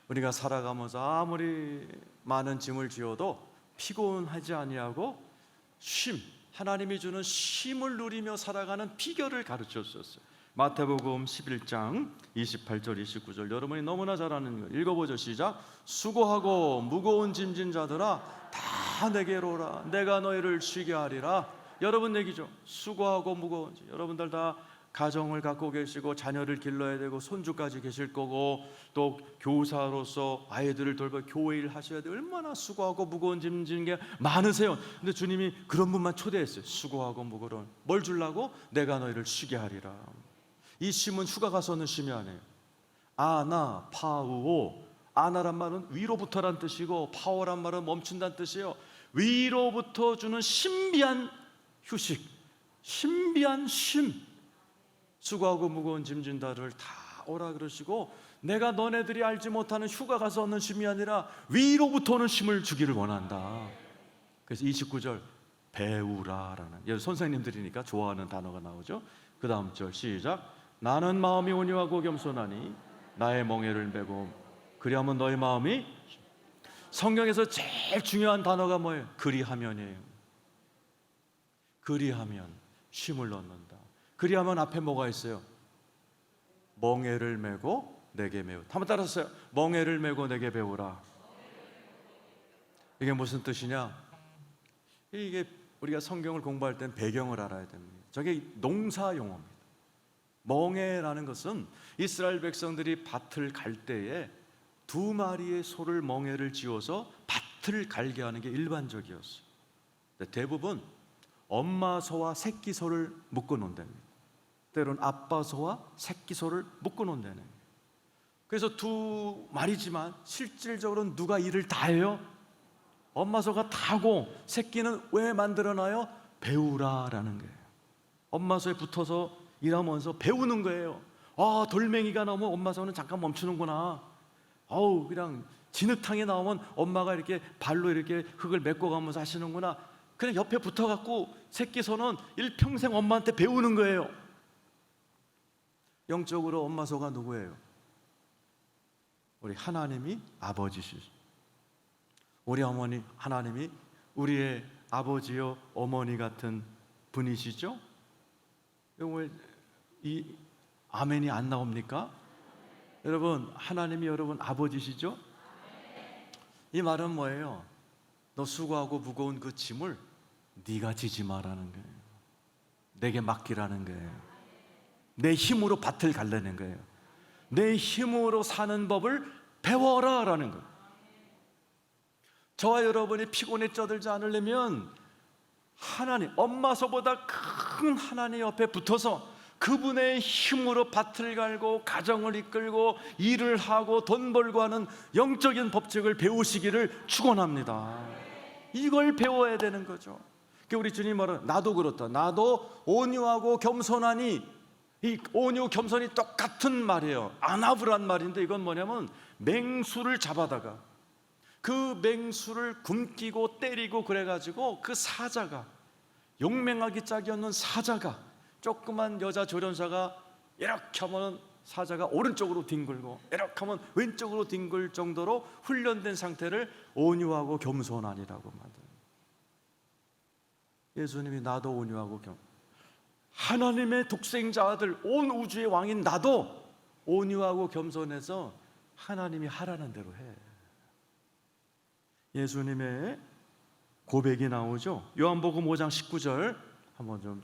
우리가 살아가면서 아무리 많은 짐을 지어도 피곤하지 아니하고 쉼, 하나님이 주는 쉼을 누리며 살아가는 비결을 가르쳐 주셨어요. 마태복음 11장 28절 29절 여러분이 너무나 잘 아는 거 읽어보죠. 시작. 수고하고 무거운 짐진 자들아 다 내게로 오라 내가 너희를 쉬게 하리라. 여러분 얘기죠. 수고하고 무거운 짐. 여러분들 다 가정을 갖고 계시고 자녀를 길러야 되고 손주까지 계실 거고 또 교사로서 아이들을 돌봐 교회 일 하셔야 돼. 얼마나 수고하고 무거운 짐 지는 게 많으세요. 근데 주님이 그런 분만 초대했어요. 수고하고 무거운 뭘 주려고? 내가 너희를 쉬게 하리라. 이 쉼은 휴가 가서는 쉼이 아니에요. 아나 파우오. 아나란 말은 위로부터란 뜻이고 파워란 말은 멈춘다는 뜻이에요. 위로부터 주는 신비한 휴식, 신비한 쉼. 수고하고 무거운 짐진 자를 다 오라 그러시고 내가 너네들이 알지 못하는 휴가 가서 얻는 쉼이 아니라 위로부터 오는 쉼을 주기를 원한다. 그래서 29절 배우라라는 선생님들이니까 좋아하는 단어가 나오죠. 그 다음 절 시작. 나는 마음이 온유하고 겸손하니 나의 멍에를 메고 그리하면 너의 마음이 성경에서 제일 중요한 단어가 뭐예요? 그리하면이에요. 그리하면 쉼을 얻는다. 그리하면 앞에 뭐가 있어요? 멍에를 메고 내게 배우. 한번 따라서요. 멍에를 메고 내게 배우라. 이게 무슨 뜻이냐? 이게 우리가 성경을 공부할 땐 배경을 알아야 됩니다. 저게 농사 용어입니다. 멍에라는 것은 이스라엘 백성들이 밭을 갈 때에 두 마리의 소를 멍에를 지어서 밭을 갈게 하는 게 일반적이었어요. 대부분 엄마 소와 새끼 소를 묶어 놓는답니다. 때로는 아빠 소와 새끼 소를 묶어 놓는다는 거예요. 그래서 두 마리지만 실질적으로는 누가 일을 다 해요? 엄마 소가 다 하고 새끼는 왜 만들어놔요? 배우라라는 거예요. 엄마 소에 붙어서 일하면서 배우는 거예요. 아, 돌멩이가 나오면 엄마 소는 잠깐 멈추는구나. 아우, 그냥 진흙탕에 나오면 엄마가 이렇게 발로 이렇게 흙을 메꿔가면서 하시는구나. 그냥 옆에 붙어갖고 새끼 소는 일평생 엄마한테 배우는 거예요. 영적으로 엄마 소가 누구예요? 우리 하나님이 아버지시죠. 우리 어머니 하나님이 우리의 아버지요 어머니 같은 분이시죠? 왜 이 아멘이 안 나옵니까? 여러분 하나님이 여러분 아버지시죠? 이 말은 뭐예요? 너 수고하고 무거운 그 짐을 네가 지지 마라는 거예요. 내게 맡기라는 거예요. 내 힘으로 밭을 갈라는 거예요. 내 힘으로 사는 법을 배워라라는 거예요. 저와 여러분이 피곤에 쩌들지 않으려면 하나님, 엄마서보다 큰 하나님 옆에 붙어서 그분의 힘으로 밭을 갈고 가정을 이끌고 일을 하고 돈 벌고 하는 영적인 법칙을 배우시기를 축원합니다. 이걸 배워야 되는 거죠. 우리 주님 말은 나도 그렇다. 나도 온유하고 겸손하니, 이 온유 겸손이 똑같은 말이에요. 아나브란 말인데 이건 뭐냐면 맹수를 잡아다가 그 맹수를 굶기고 때리고 그래가지고 그 사자가, 용맹하기 짝이 없는 사자가, 조그만 여자 조련사가 이렇게 하면 사자가 오른쪽으로 뒹굴고 이렇게 하면 왼쪽으로 뒹굴 정도로 훈련된 상태를 온유하고 겸손하니라고 만들어요. 예수님이 나도 온유하고 하나님의 독생자 아들, 온 우주의 왕인 나도 온유하고 겸손해서 하나님이 하라는 대로 해. 예수님의 고백이 나오죠. 요한복음 5장 19절 한번 좀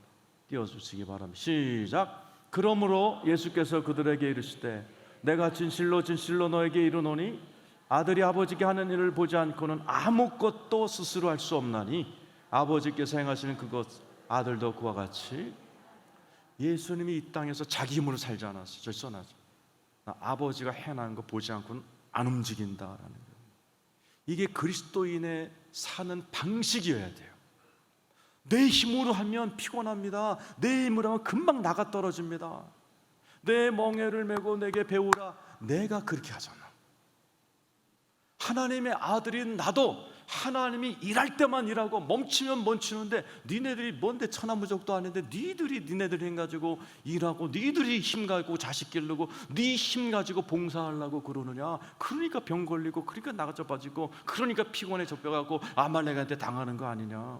띄워주시기 바랍니다. 시작. 그러므로 예수께서 그들에게 이르시되 내가 진실로 진실로 너에게 이르노니 아들이 아버지께 하는 일을 보지 않고는 아무것도 스스로 할 수 없나니 아버지께서 행하시는 그것 아들도 그와 같이. 예수님이 이 땅에서 자기 힘으로 살지 않았어요. 저기 써놨죠. 아버지가 해놓은 거 보지 않고는 안 움직인다라는 거예요. 이게 그리스도인의 사는 방식이어야 돼요. 내 힘으로 하면 피곤합니다. 내 힘으로 하면 금방 나가 떨어집니다. 내 멍에를 메고 내게 배우라. 내가 그렇게 하잖아. 하나님의 아들인 나도 하나님이 일할 때만 일하고 멈추면 멈추는데, 니네들이 뭔데 천하무적도 아닌데 니네들이 해가지고 일하고 니들이 힘 가지고 자식 기르고 네 힘 가지고 봉사하려고 그러느냐. 그러니까 병 걸리고, 그러니까 나가져 빠지고, 그러니까 피곤해 접혀가고 아말렉한테 당하는 거 아니냐.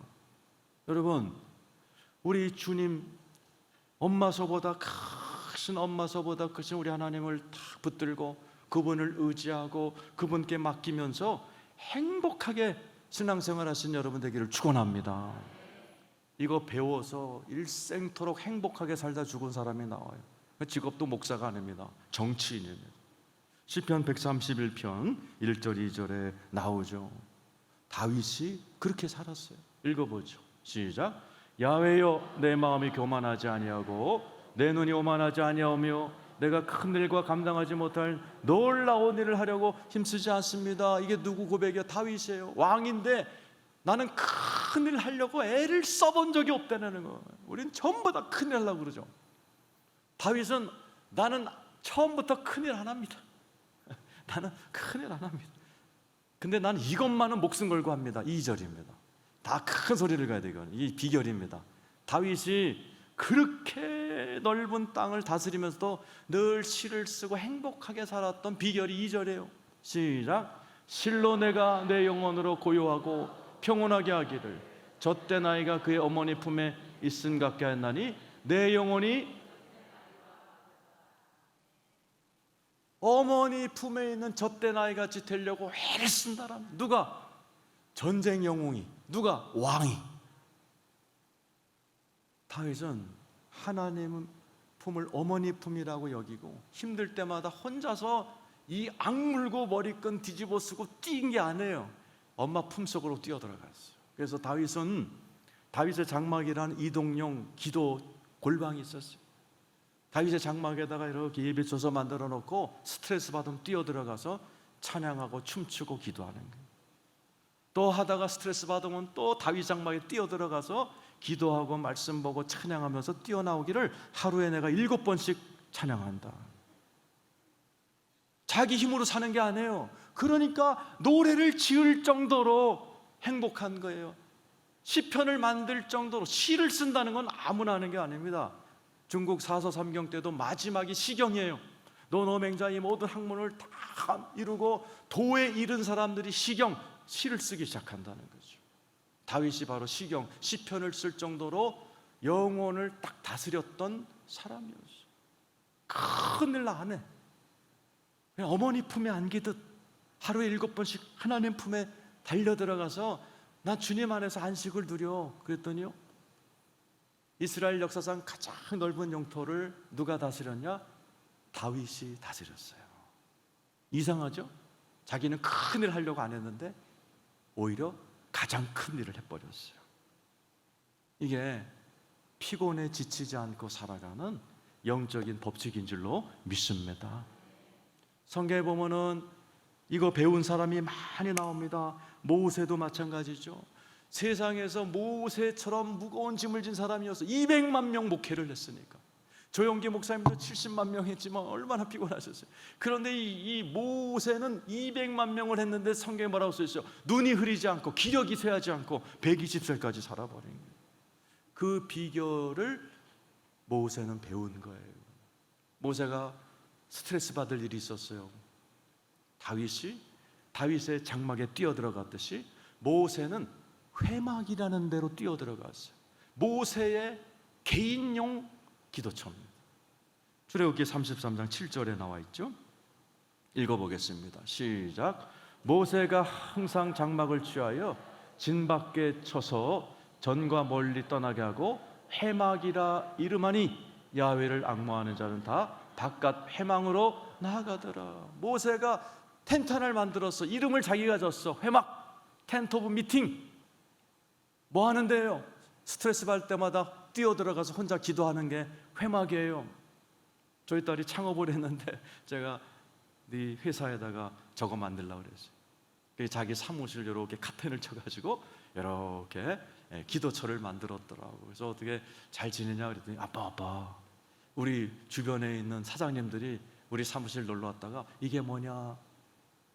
여러분, 우리 주님 엄마서보다 크신 우리 하나님을 다 붙들고 그분을 의지하고 그분께 맡기면서 행복하게 신앙생활 하신 여러분 되기를 축원합니다. 이거 배워서 일생토록 행복하게 살다 죽은 사람이 나와요. 직업도 목사가 아닙니다. 정치인입니다. 시편 131편 1절 2절에 나오죠. 다윗이 그렇게 살았어요. 읽어보죠. 시작. 야훼여, 내 마음이 교만하지 아니하고 내 눈이 오만하지 아니하며 내가 큰 일과 감당하지 못할 놀라운 일을 하려고 힘쓰지 않습니다. 이게 누구 고백이야? 다윗이에요. 왕인데 나는 큰 일 하려고 애를 써본 적이 없다는 거. 우린 전부 다 큰 일 하려고 그러죠. 다윗은 나는 처음부터 큰 일 안 합니다. 나는 큰 일 안 합니다. 근데 나는 이것만은 목숨 걸고 합니다. 2절입니다. 다 큰 소리를 가야 되거든요. 이 비결입니다. 다윗이 그렇게 넓은 땅을 다스리면서도 늘 시를 쓰고 행복하게 살았던 비결이 2절이에요. 시작. 실로 내가 내 영혼으로 고요하고 평온하게 하기를 젖된 아이가 그의 어머니 품에 있음 같게 하였나니 내 영혼이 어머니 품에 있는 젖된 아이같이 되려고 애를 쓴다라는. 누가? 전쟁 영웅이. 누가? 왕이. 다윗은 하나님 품을 어머니 품이라고 여기고 힘들 때마다 혼자서 이 악물고 머리끈 뒤집어 쓰고 뛴 게 아니에요. 엄마 품속으로 뛰어들어갔어요. 그래서 다윗은 다윗의 장막이라는 이동용 기도 골방이 있었어요. 다윗의 장막에다가 이렇게 예배 줘서 만들어 놓고 스트레스 받으면 뛰어들어가서 찬양하고 춤추고 기도하는 거예요. 또 하다가 스트레스 받으면 또 다윗 장막에 뛰어들어가서 기도하고 말씀 보고 찬양하면서 뛰어나오기를 하루에 내가 7번씩 찬양한다. 자기 힘으로 사는 게 아니에요. 그러니까 노래를 지을 정도로 행복한 거예요. 시편을 만들 정도로. 시를 쓴다는 건 아무나 하는 게 아닙니다. 중국 사서 삼경 때도 마지막이 시경이에요. 노노맹자의 모든 학문을 다 이루고 도에 이른 사람들이 시를 쓰기 시작한다는 거죠. 다윗이 바로 시편을 쓸 정도로 영혼을 딱 다스렸던 사람이었어요. 큰일 안 해. 그냥 어머니 품에 안기듯 하루에 7번씩 하나님 품에 달려들어가서 나 주님 안에서 안식을 누려. 그랬더니요, 이스라엘 역사상 가장 넓은 영토를 누가 다스렸냐? 다윗이 다스렸어요. 이상하죠? 자기는 큰일 하려고 안 했는데 오히려 가장 큰 일을 해버렸어요. 이게 피곤에 지치지 않고 살아가는 영적인 법칙인 줄로 믿습니다. 성경에 보면은 이거 배운 사람이 많이 나옵니다. 모세도 마찬가지죠. 세상에서 모세처럼 무거운 짐을 진 사람이어서 200만 명 목회를 했으니까. 조용기 목사님도 70만 명 했지만 얼마나 피곤하셨어요. 그런데 이 모세는 200만 명을 했는데 성경에 뭐라고 써있어요? 눈이 흐리지 않고 기력이 쇠하지 않고 120살까지 살아버린 거예요. 그 비결을 모세는 배운 거예요. 모세가 스트레스 받을 일이 있었어요. 다윗의 장막에 뛰어들어갔듯이 모세는 회막이라는 데로 뛰어들어갔어요. 모세의 개인용 기도처입니다. 출애굽기 33장 7절에 나와 있죠. 읽어보겠습니다. 시작. 모세가 항상 장막을 취하여 진 밖에 쳐서 전과 멀리 떠나게 하고 회막이라 이름하니 야훼를 앙모하는 자는 다 바깥 회망으로 나아가더라. 모세가 텐트 하나를 만들어서 이름을 자기가 줬어. 회막, 텐트 오브 미팅. 뭐 하는데요? 스트레스 받을 때마다 뛰어들어가서 혼자 기도하는 게 회막이에요. 저희 딸이 창업을 했는데 제가 네 회사에다가 저거 만들려고 그랬어요. 자기 사무실 이렇게 카텐을 쳐가지고 이렇게 기도처를 만들었더라고. 그래서 어떻게 잘 지내냐 그랬더니 아빠 우리 주변에 있는 사장님들이 우리 사무실 놀러 왔다가 이게 뭐냐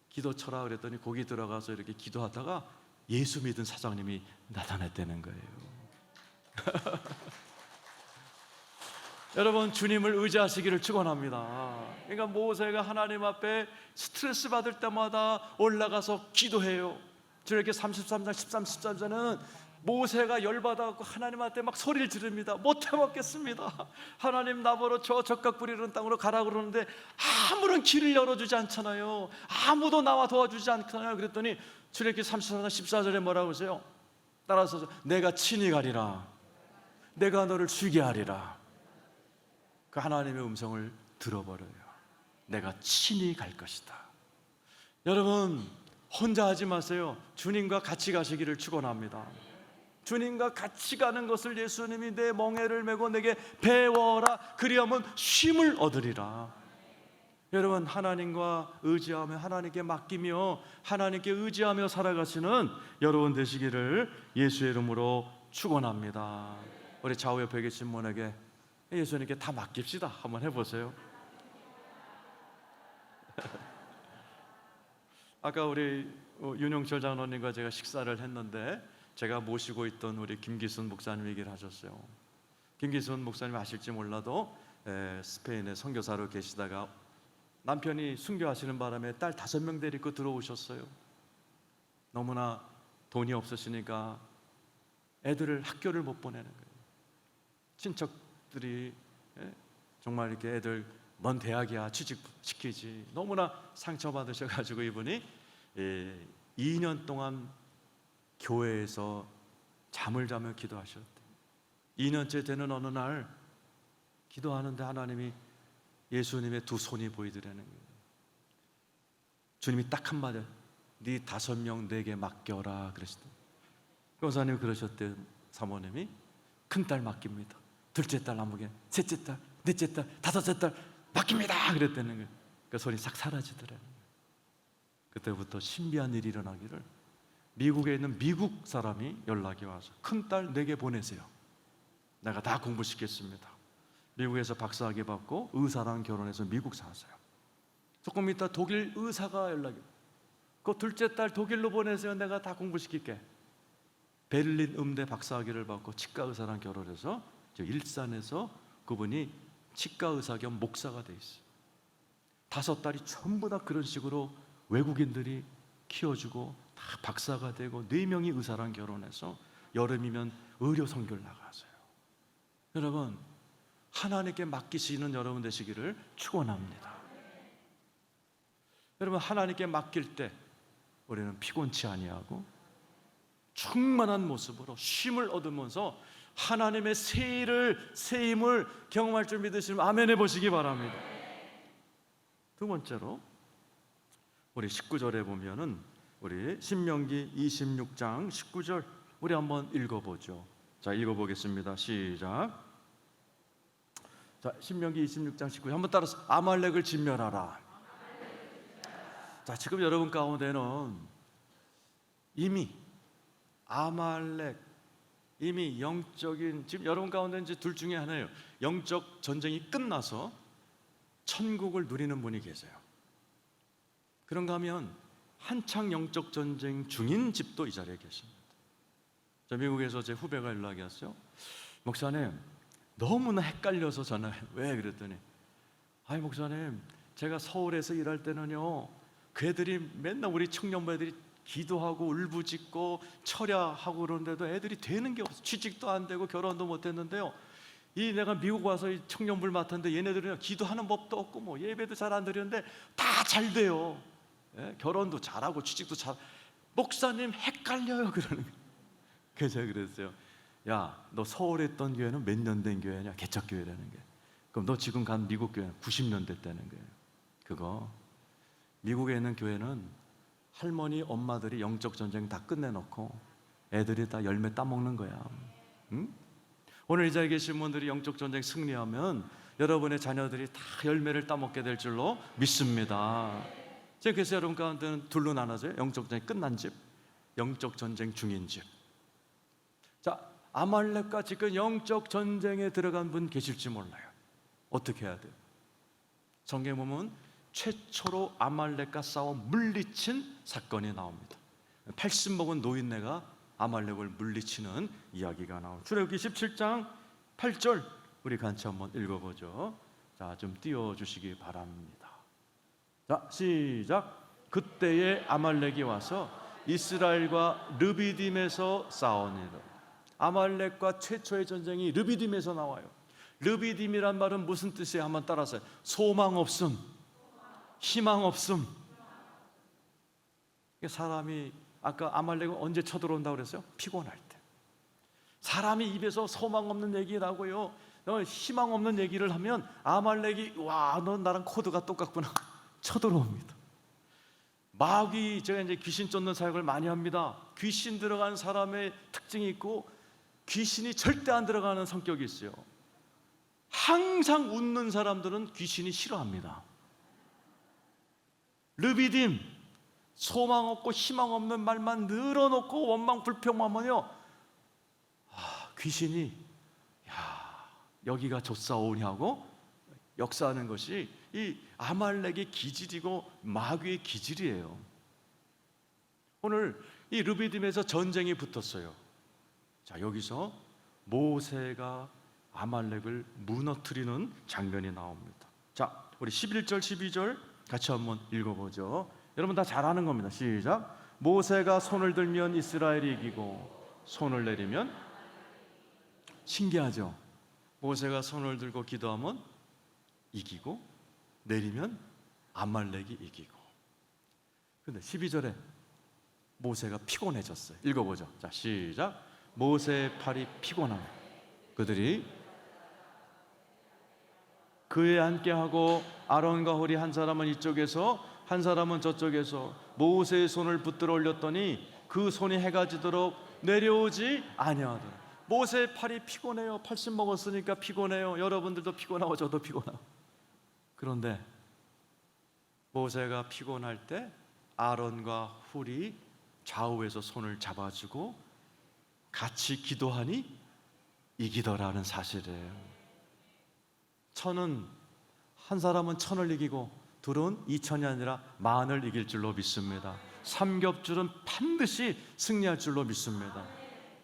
기도처라 그랬더니 거기 들어가서 이렇게 기도하다가 예수 믿은 사장님이 나타났다는 거예요. 여러분 주님을 의지하시기를 축원합니다. 그러니까 모세가 하나님 앞에 스트레스 받을 때마다 올라가서 기도해요. 저렇게 33장 13, 14절에는 모세가 열받아갖고 하나님 앞에 막 소리를 지릅니다. 못해 먹겠습니다. 하나님 나보러 저 적각 뿌리는 땅으로 가라 그러는데 아무런 길을 열어주지 않잖아요. 아무도 나와 도와주지 않잖아요. 그랬더니 출애굽기 33장 14절에 뭐라고 하세요? 따라서 내가 친히 가리라. 내가 너를 죽게 하리라. 그 하나님의 음성을 들어버려요. 내가 친히 갈 것이다. 여러분 혼자 하지 마세요. 주님과 같이 가시기를 축원합니다. 주님과 같이 가는 것을 예수님이 내 멍에를 메고 내게 배워라. 그리하면 쉼을 얻으리라. 여러분 하나님과 의지하며 하나님께 맡기며 하나님께 의지하며 살아가시는 여러분 되시기를 예수의 이름으로 축원합니다. 우리 좌우 옆에 계신 분에게 예수님께 다 맡깁시다. 한번 해보세요. 아까 우리 윤용철 장로님과 제가 식사를 했는데 제가 모시고 있던 우리 김기순 목사님 얘기를 하셨어요. 김기순 목사님 아실지 몰라도 스페인에 선교사로 계시다가 남편이 순교하시는 바람에 딸 5명 데리고 들어오셨어요. 너무나 돈이 없으시니까 애들을 학교를 못 보내는 거예요. 친척들이 정말 이렇게 애들 먼 대학이야 취직시키지 너무나 상처받으셔가지고 이분이 2년 동안 교회에서 잠을 자며 기도하셨대요. 2년째 되는 어느 날 기도하는데 하나님이 예수님의 2 손이 보이더라는 거예요. 주님이 딱 한마디 네 5명 내게 맡겨라 그러시더니 교사님이 그러셨대요. 사모님이 큰딸 맡깁니다. 둘째 딸 아무개, 셋째 딸, 넷째 딸, 5째 딸 맡깁니다 그랬다는 거예요. 그 손이 싹 사라지더라는 거예요. 그때부터 신비한 일이 일어나기를 미국에 있는 미국 사람이 연락이 와서 큰딸 내게 보내세요. 내가 다 공부시켰습니다. 미국에서 박사학위 받고 의사랑 결혼해서 미국 사세요. 조금 있다 독일 의사가 연락이 그 둘째 딸 독일로 보내세요. 내가 다 공부시킬게. 베를린 음대 박사학위를 받고 치과 의사랑 결혼해서 일산에서 그분이 치과 의사 겸 목사가 돼 있어요. 5딸이 전부 다 그런 식으로 외국인들이 키워주고 다 박사가 되고 4명이 의사랑 결혼해서 여름이면 의료 선교를 나가서요. 여러분 하나님께 맡기시는 여러분 되시기를 축원합니다. 여러분 하나님께 맡길 때 우리는 피곤치 아니하고 충만한 모습으로 쉼을 얻으면서 하나님의 새 힘을 경험할 줄 믿으시면 아멘 해보시기 바랍니다. 2번째로 우리 19절에 보면은 우리 신명기 26장 19절 우리 한번 읽어보죠. 자, 읽어보겠습니다. 시작. 자, 신명기 26장 19절 한번 따라서 아말렉을 진멸하라. 자, 지금 여러분 가운데는 이미 아말렉, 이미 영적인, 지금 여러분 가운데 이제 둘 중에 하나예요. 영적 전쟁이 끝나서 천국을 누리는 분이 계세요. 그런가 하면 한창 영적 전쟁 중인 집도 이 자리에 계십니다. 저 미국에서 제 후배가 연락이 왔어요. 목사님, 너무나 헷갈려서 전화해. 왜? 그랬더니, 아니 목사님, 제가 서울에서 일할 때는요, 그 애들이 맨날 우리 청년부 애들이 기도하고 울부짖고 철야하고 그러는데도 애들이 되는 게 없어. 취직도 안 되고 결혼도 못 했는데요, 이 내가 미국 와서 이 청년부를 맡았는데 얘네들은 기도하는 법도 없고 뭐 예배도 잘 안 드리는데 다 잘 돼요. 예? 결혼도 잘하고 취직도 잘. 목사님 헷갈려요 그러는 거예요. 그래서 제가 그랬어요. 야, 너 서울에 있던 교회는 몇 년 된 교회냐? 개척교회라는 게. 그럼 너 지금 간 미국 교회는 90년 됐다는 거예요. 그거 미국에 있는 교회는 할머니 엄마들이 영적 전쟁 다 끝내놓고 애들이 다 열매 따먹는 거야. 응? 오늘 이 자리에 계신 분들이 영적 전쟁 승리하면 여러분의 자녀들이 다 열매를 따먹게 될 줄로 믿습니다. 제가 그래서 여러분 가운데는 둘로 나눠져요. 영적 전쟁 끝난 집, 영적 전쟁 중인 집. 자, 아말렉과 지금 영적 전쟁에 들어간 분 계실지 몰라요. 어떻게 해야 돼요? 성경에 보면 최초로 아말렉과 싸워 물리친 사건이 나옵니다. 80 먹은 노인네가 아말렉을 물리치는 이야기가 나옵니다. 출애굽기 17장 8절 우리 같이 한번 읽어보죠. 자, 좀 띄워주시기 바랍니다. 자, 시작. 그때에 아말렉이 와서 이스라엘과 르비딤에서 싸우니라. 아말렉과 최초의 전쟁이 르비딤에서 나와요. 르비딤이란 말은 무슨 뜻이에요? 한번 따라서요. 소망 없음, 희망 없음. 사람이 아까 아말렉은 언제 쳐들어온다고 그랬어요? 피곤할 때. 사람이 입에서 소망 없는 얘기를 하고요, 희망 없는 얘기를 하면 아말렉이 와, 너 나랑 코드가 똑같구나 쳐들어옵니다. 마귀, 제가 이제 귀신 쫓는 사역을 많이 합니다. 귀신 들어간 사람의 특징이 있고 귀신이 절대 안 들어가는 성격이 있어요. 항상 웃는 사람들은 귀신이 싫어합니다. 르비딤, 소망 없고 희망 없는 말만 늘어놓고 원망 불평만 하면요, 귀신이 야, 여기가 좋사오니 하고 역사하는 것이 이 아말렉의 기질이고 마귀의 기질이에요. 오늘 이 르비딤에서 전쟁이 붙었어요. 자, 여기서 모세가 아말렉을 무너뜨리는 장면이 나옵니다. 자, 우리 11절 12절 같이 한번 읽어보죠. 여러분 다 잘 아는 겁니다. 시작. 모세가 손을 들면 이스라엘이 이기고 손을 내리면, 신기하죠? 모세가 손을 들고 기도하면 이기고 내리면 아말렉이 이기고. 근데 12절에 모세가 피곤해졌어요. 읽어보죠. 자, 시작. 모세의 팔이 피곤함 그들이 그에 함께하고 아론과 홀이 한 사람은 이쪽에서 한 사람은 저쪽에서 모세의 손을 붙들어 올렸더니 그 손이 해가 지도록 내려오지 아니하더라. 모세의 팔이 피곤해요. 80 먹었으니까 피곤해요. 여러분들도 피곤하고 저도 피곤하고. 그런데 모세가 피곤할 때 아론과 훌이 좌우에서 손을 잡아주고 같이 기도하니 이기더라는 사실이에요. 천은, 한 사람은 천을 이기고 둘은 2000이 아니라 10,000을 이길 줄로 믿습니다. 삼겹줄은 반드시 승리할 줄로 믿습니다.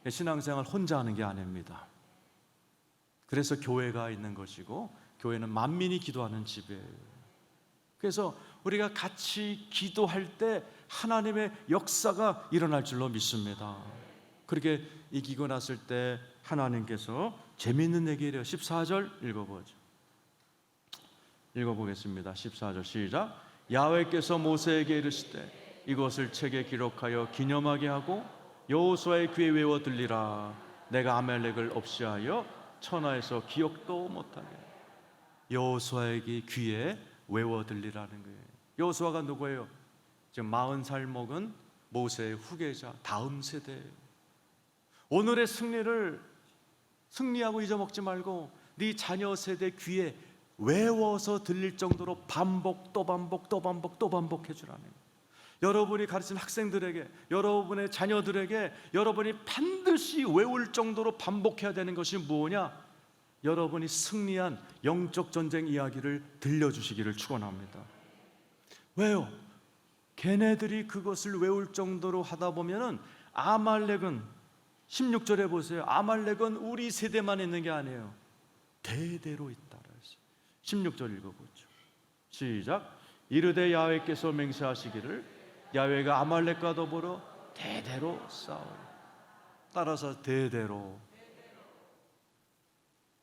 신앙생활 혼자 하는 게 아닙니다. 그래서 교회가 있는 것이고 교회는 만민이 기도하는 집이에요. 그래서 우리가 같이 기도할 때 하나님의 역사가 일어날 줄로 믿습니다. 그렇게 이기고 났을 때 하나님께서 재미있는 얘기를 해요. 14절 읽어보죠. 읽어보겠습니다. 14절 시작. 야훼께서 모세에게 이르시되 이것을 책에 기록하여 기념하게 하고 여호수아의 귀에 외워 들리라. 내가 아말렉을 없이하여 천하에서 기억도 못하게. 여호수아에게 귀에 외워 들리라는 거예요. 여호수아가 누구예요? 지금 40살 먹은 모세의 후계자, 다음 세대예요. 오늘의 승리하고 잊어먹지 말고 네 자녀 세대 귀에 외워서 들릴 정도로 반복 또 반복 또 반복 또 반복해 주라는 거예요. 여러분이 가르친 학생들에게, 여러분의 자녀들에게 여러분이 반드시 외울 정도로 반복해야 되는 것이 뭐냐? 여러분이 승리한 영적 전쟁 이야기를 들려주시기를 축원합니다. 왜요? 걔네들이 그것을 외울 정도로 하다 보면은 아말렉은 16절에 보세요. 아말렉은 우리 세대만 있는 게 아니에요. 대대로 있다. 16절 읽어보죠. 시작. 이르되 야훼께서 맹세하시기를 야훼가 아말렉과 더불어 대대로 싸우리. 따라서 대대로.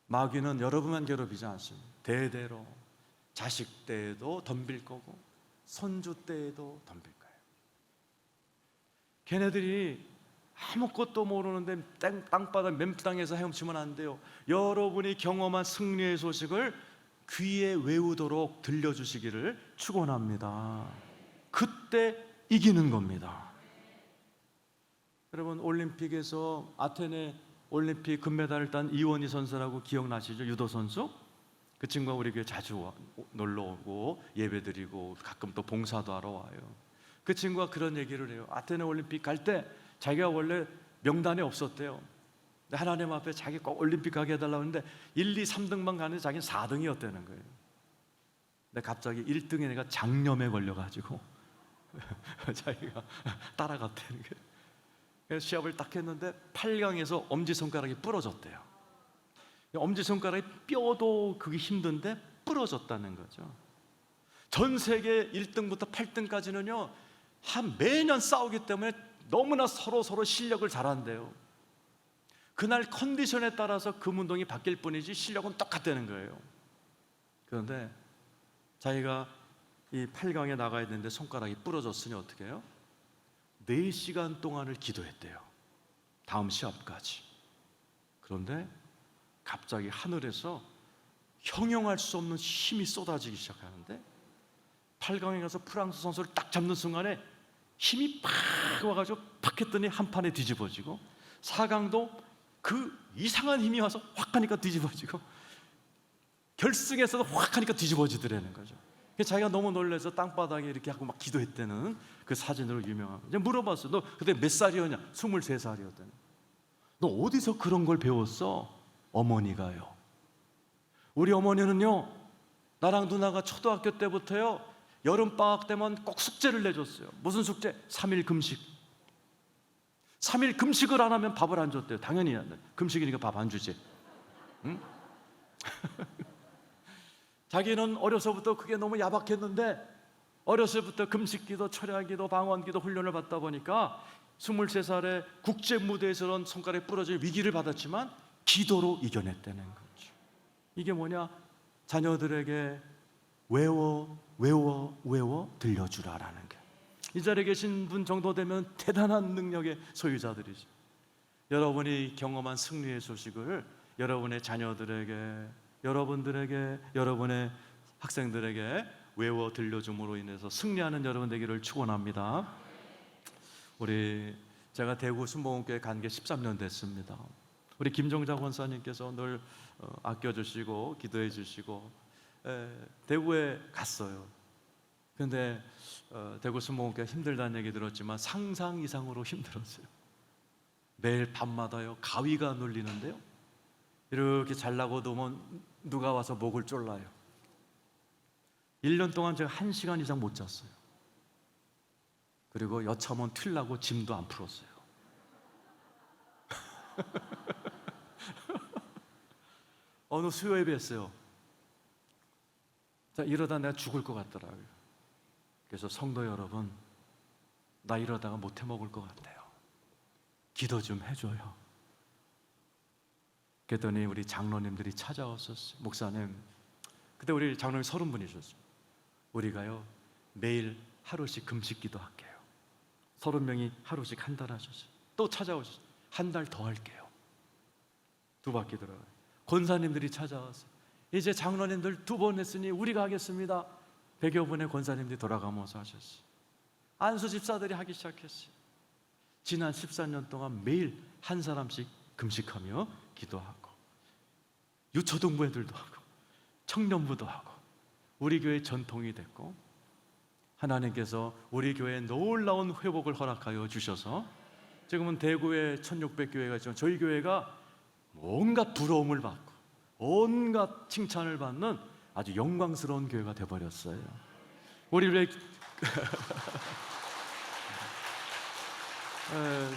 마귀는 여러분만 괴롭히지 않습니다. 대대로. 자식 때에도 덤빌 거고 손주 때에도 덤빌 거예요. 걔네들이 아무것도 모르는데 땅바닥 맨땅에서 헤엄치면 안 돼요. 여러분이 경험한 승리의 소식을 귀에 외우도록 들려주시기를 축원합니다. 그때 이기는 겁니다. 여러분, 올림픽에서 아테네 올림픽 금메달을 딴 이원희 선수라고 기억나시죠? 유도 선수? 그 친구가 우리 교회 자주 놀러 오고 예배드리고 가끔 또 봉사도 하러 와요. 그 친구가 그런 얘기를 해요. 아테네 올림픽 갈 때 자기가 원래 명단에 없었대요. 하나님 앞에 자기 꼭 올림픽 가게 해달라고 했는데 1, 2, 3등만 가는데 자기는 4등이었다는 거예요. 근데 갑자기 1등에 내가 장염에 걸려가지고 자기가 따라갔다는 거예요. 그래서 시합을 딱 했는데 8강에서 엄지손가락이 부러졌대요. 엄지손가락이 뼈도 그게 힘든데 부러졌다는 거죠. 전 세계 1등부터 8등까지는요 매년 싸우기 때문에 너무나 서로 실력을 잘한대요. 그날 컨디션에 따라서 금운동이 바뀔 뿐이지 실력은 똑같다는 거예요. 그런데 자기가 이 8강에 나가야 되는데 손가락이 부러졌으니 어떻게 해요? 4시간 동안을 기도했대요. 다음 시합까지. 그런데 갑자기 하늘에서 형용할 수 없는 힘이 쏟아지기 시작하는데 8강에 가서 프랑스 선수를 딱 잡는 순간에 힘이 팍 와가지고 팍 했더니 한 판에 뒤집어지고 4강도 그 이상한 힘이 와서 확 하니까 뒤집어지고 결승에서도 확 하니까 뒤집어지더라는 거죠. 자기가 너무 놀라서 땅바닥에 이렇게 하고 막 기도했다는 그 사진으로 유명한. 이제 물어봤어. 너 그때 몇 살이었냐? 23살이었다는. 너 어디서 그런 걸 배웠어? 어머니가요. 우리 어머니는요, 나랑 누나가 초등학교 때부터요, 여름방학 때면 꼭 숙제를 내줬어요. 무슨 숙제? 3일 금식. 3일 금식을 안 하면 밥을 안 줬대요. 당연히 금식이니까 밥 안 주지. 응? 자기는 어려서부터 그게 너무 야박했는데 어려서부터 금식기도 철야기도 방언기도 훈련을 받다 보니까 23살에 국제무대에서는 손가락이 부러질 위기를 받았지만 기도로 이겨냈다는 거죠. 이게 뭐냐? 자녀들에게 외워 들려주라라는 게. 이 자리에 계신 분 정도 되면 대단한 능력의 소유자들이죠. 여러분이 경험한 승리의 소식을 여러분의 자녀들에게, 여러분들에게, 여러분의 학생들에게 외워 들려줌으로 인해서 승리하는 여러분 되기를 축원합니다. 제가 대구 순복음교회 간 게 13년 됐습니다. 우리 김종자 권사님께서 늘 아껴주시고 기도해 주시고 대구에 갔어요. 그런데 대구 순복음교회 힘들다는 얘기 들었지만 상상 이상으로 힘들었어요. 매일 밤마다요 가위가 눌리는데요, 이렇게 잘라고 놓으면 누가 와서 목을 졸라요. 1년 동안 제가 1시간 이상 못 잤어요. 그리고 여차하면 튈라고 짐도 안 풀었어요. 어느 수요 예배했어요. 자, 이러다 내가 죽을 것 같더라고요. 그래서 성도 여러분, 나 이러다가 못 해먹을 것 같아요. 기도 좀 해줘요. 그랬더니 우리 장로님들이 찾아왔었어요. 목사님, 그때 우리 장로님 30분이셨어요. 우리가요 매일 하루씩 금식 기도할게요. 30명이 하루씩 한 달 하셨어요. 또 찾아오셨어요. 한 달 더 할게요. 2바퀴 들어가요. 권사님들이 찾아왔어요. 이제 장로님들 2번 했으니 우리가 하겠습니다. 100여 분의 권사님들이 돌아가면서 하셨어요. 안수 집사들이 하기 시작했어요. 지난 14년 동안 매일 한 사람씩 금식하며 기도하고 유초등부 애들도 하고 청년부도 하고 우리 교회 전통이 됐고 하나님께서 우리 교회에 놀라운 회복을 허락하여 주셔서 지금은 대구에 1600교회가 있지만 저희 교회가 온갖 부러움을 받고 온갖 칭찬을 받는 아주 영광스러운 교회가 되어버렸어요. 우리 교회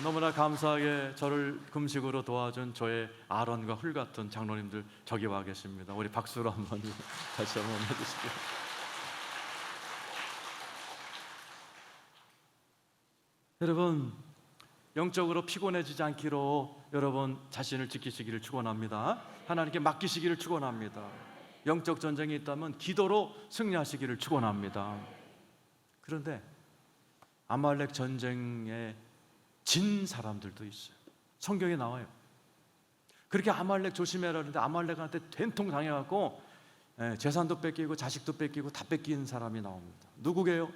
너무나 감사하게 저를 금식으로 도와준 저의 아론과 훌 같은 장로님들 저기 와 계십니다. 우리 박수로 한번 다시 한번 해주시죠. 여러분, 영적으로 피곤해지지 않기로 여러분 자신을 지키시기를 축원합니다. 하나님께 맡기시기를 축원합니다. 영적 전쟁이 있다면 기도로 승리하시기를 축원합니다. 그런데 아말렉 전쟁에 진 사람들도 있어요. 성경에 나와요. 그렇게 아말렉 조심해라 그러는데 아말렉한테 된통 당해갖고 재산도 뺏기고 자식도 뺏기고 다 뺏긴 사람이 나옵니다. 누구게요?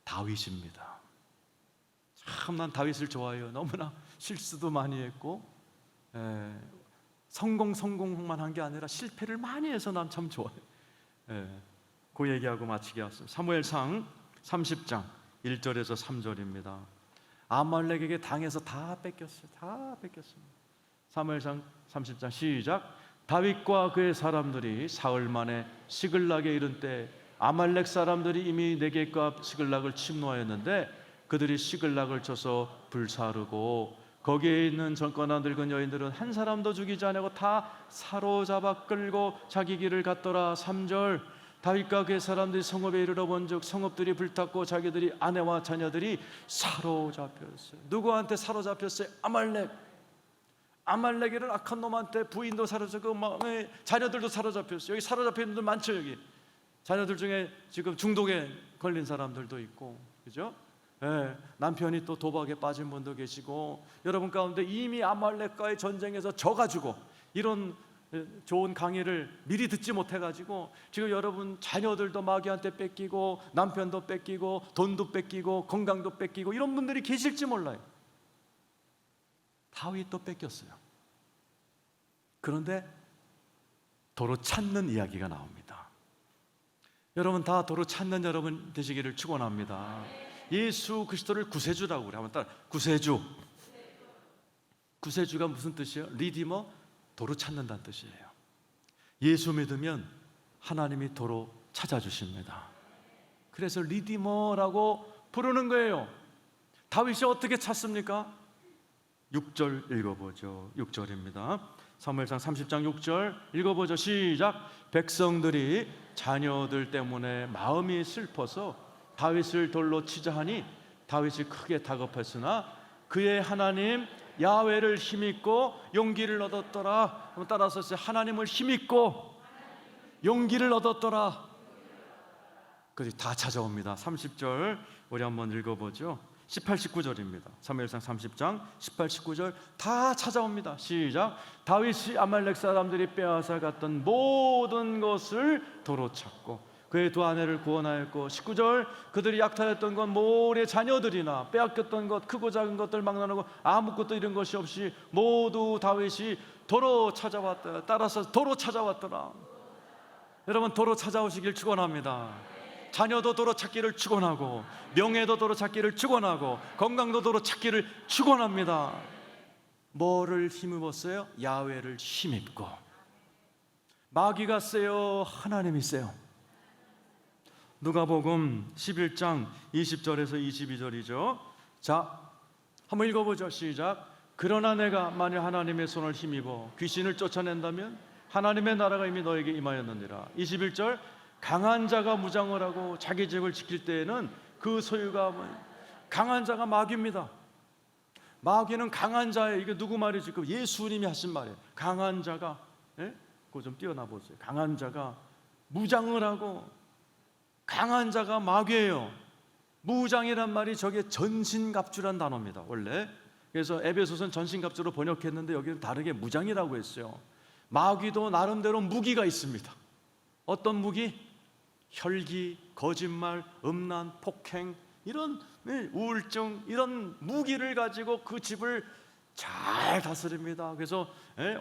다윗입니다. 참 난 다윗을 좋아해요. 너무나 실수도 많이 했고 성공만 한 게 아니라 실패를 많이 해서 난 참 좋아해요. 그 얘기하고 마치게 하겠습니다. 사무엘상 30장 1절에서 3절입니다. 아말렉에게 당해서 다 뺏겼어요. 다 뺏겼습니다. 사무엘상 30장 시작. 다윗과 그의 사람들이 사흘 만에 시글락에 이른 때 아말렉 사람들이 이미 네겝과 시글락을 침노하였는데 그들이 시글락을 쳐서 불사르고 거기에 있는 젊거나 늙은 여인들은 한 사람도 죽이지 않고 다 사로잡아 끌고 자기 길을 갔더라. 3절. 다윗과 그의 사람들이 성읍에 이르러 본즉 성읍들이 불탔고 자기들이 아내와 자녀들이 사로잡혔어요. 누구한테 사로잡혔어요? 아말렉이라는 악한 놈한테 부인도 사로잡고 자녀들도 사로잡혔어요. 여기 사로잡힌 분들 많죠. 여기 자녀들 중에 지금 중독에 걸린 사람들도 있고, 그죠? 남편이 또 도박에 빠진 분도 계시고, 여러분 가운데 이미 아말렉과의 전쟁에서 져가지고 이런 좋은 강의를 미리 듣지 못해가지고 지금 여러분 자녀들도 마귀한테 뺏기고 남편도 뺏기고 돈도 뺏기고 건강도 뺏기고 이런 분들이 계실지 몰라요. 다윗도 뺏겼어요. 그런데 도로 찾는 이야기가 나옵니다. 여러분 다 도로 찾는 여러분 되시기를 축원합니다. 예수 그리스도를 구세주라고 그래. 한번 따라. 구세주. 구세주가 무슨 뜻이에요? 리디머, 도로 찾는다는 뜻이에요. 예수 믿으면 하나님이 도로 찾아주십니다. 그래서 리디머라고 부르는 거예요. 다윗이 어떻게 찾습니까? 6절 읽어보죠. 6절입니다. 사무엘상 30장 6절 읽어보죠. 시작. 백성들이 자녀들 때문에 마음이 슬퍼서 다윗을 돌로 치자 하니 다윗이 크게 다급했으나 그의 하나님 야훼를 힘입고 용기를 얻었더라. 따라서 하나님을 힘입고 용기를 얻었더라. 그들이 다 찾아옵니다. 30절 우리 한번 읽어보죠. 18, 19절입니다. 사무엘상 30장 18, 19절 다 찾아옵니다. 시작. 다윗이 아말렉 사람들이 빼앗아 갔던 모든 것을 도로 찾고 그의 두 아내를 구원하였고 19절 그들이 약탈했던 건 모래 자녀들이나 빼앗겼던 것 크고 작은 것들 막론하고 아무것도 잃은 것이 없이 모두 다윗이 도로 찾아왔더라. 따라서 도로 찾아왔더라. 여러분 도로 찾아오시길 축원합니다. 자녀도 도로 찾기를 축원하고 명예도 도로 찾기를 축원하고 건강도 도로 찾기를 축원합니다. 뭐를 힘입었어요? 야훼를 힘입고. 마귀가 세요? 하나님이 세요? 누가복음 11장 20절에서 22절이죠. 자, 한번 읽어보죠. 시작. 그러나 내가 만일 하나님의 손을 힘입어 귀신을 쫓아낸다면 하나님의 나라가 이미 너에게 임하였느니라. 21절 강한 자가 무장을 하고 자기 집을 지킬 때에는 그 소유가 강한 자가 마귀입니다. 마귀는 강한 자예요. 이게 누구 말이지? 예수님이 하신 말이에요. 강한 자가, 그거 좀 띄어나 보세요. 강한 자가 무장을 하고 강한 자가 마귀예요. 무장이란 말이 저게 전신갑주란 단어입니다. 원래 그래서 에베소서는 전신갑주로 번역했는데 여기는 다르게 무장이라고 했어요. 마귀도 나름대로 무기가 있습니다. 어떤 무기? 혈기, 거짓말, 음란, 폭행, 이런 우울증, 이런 무기를 가지고 그 집을 잘 다스립니다. 그래서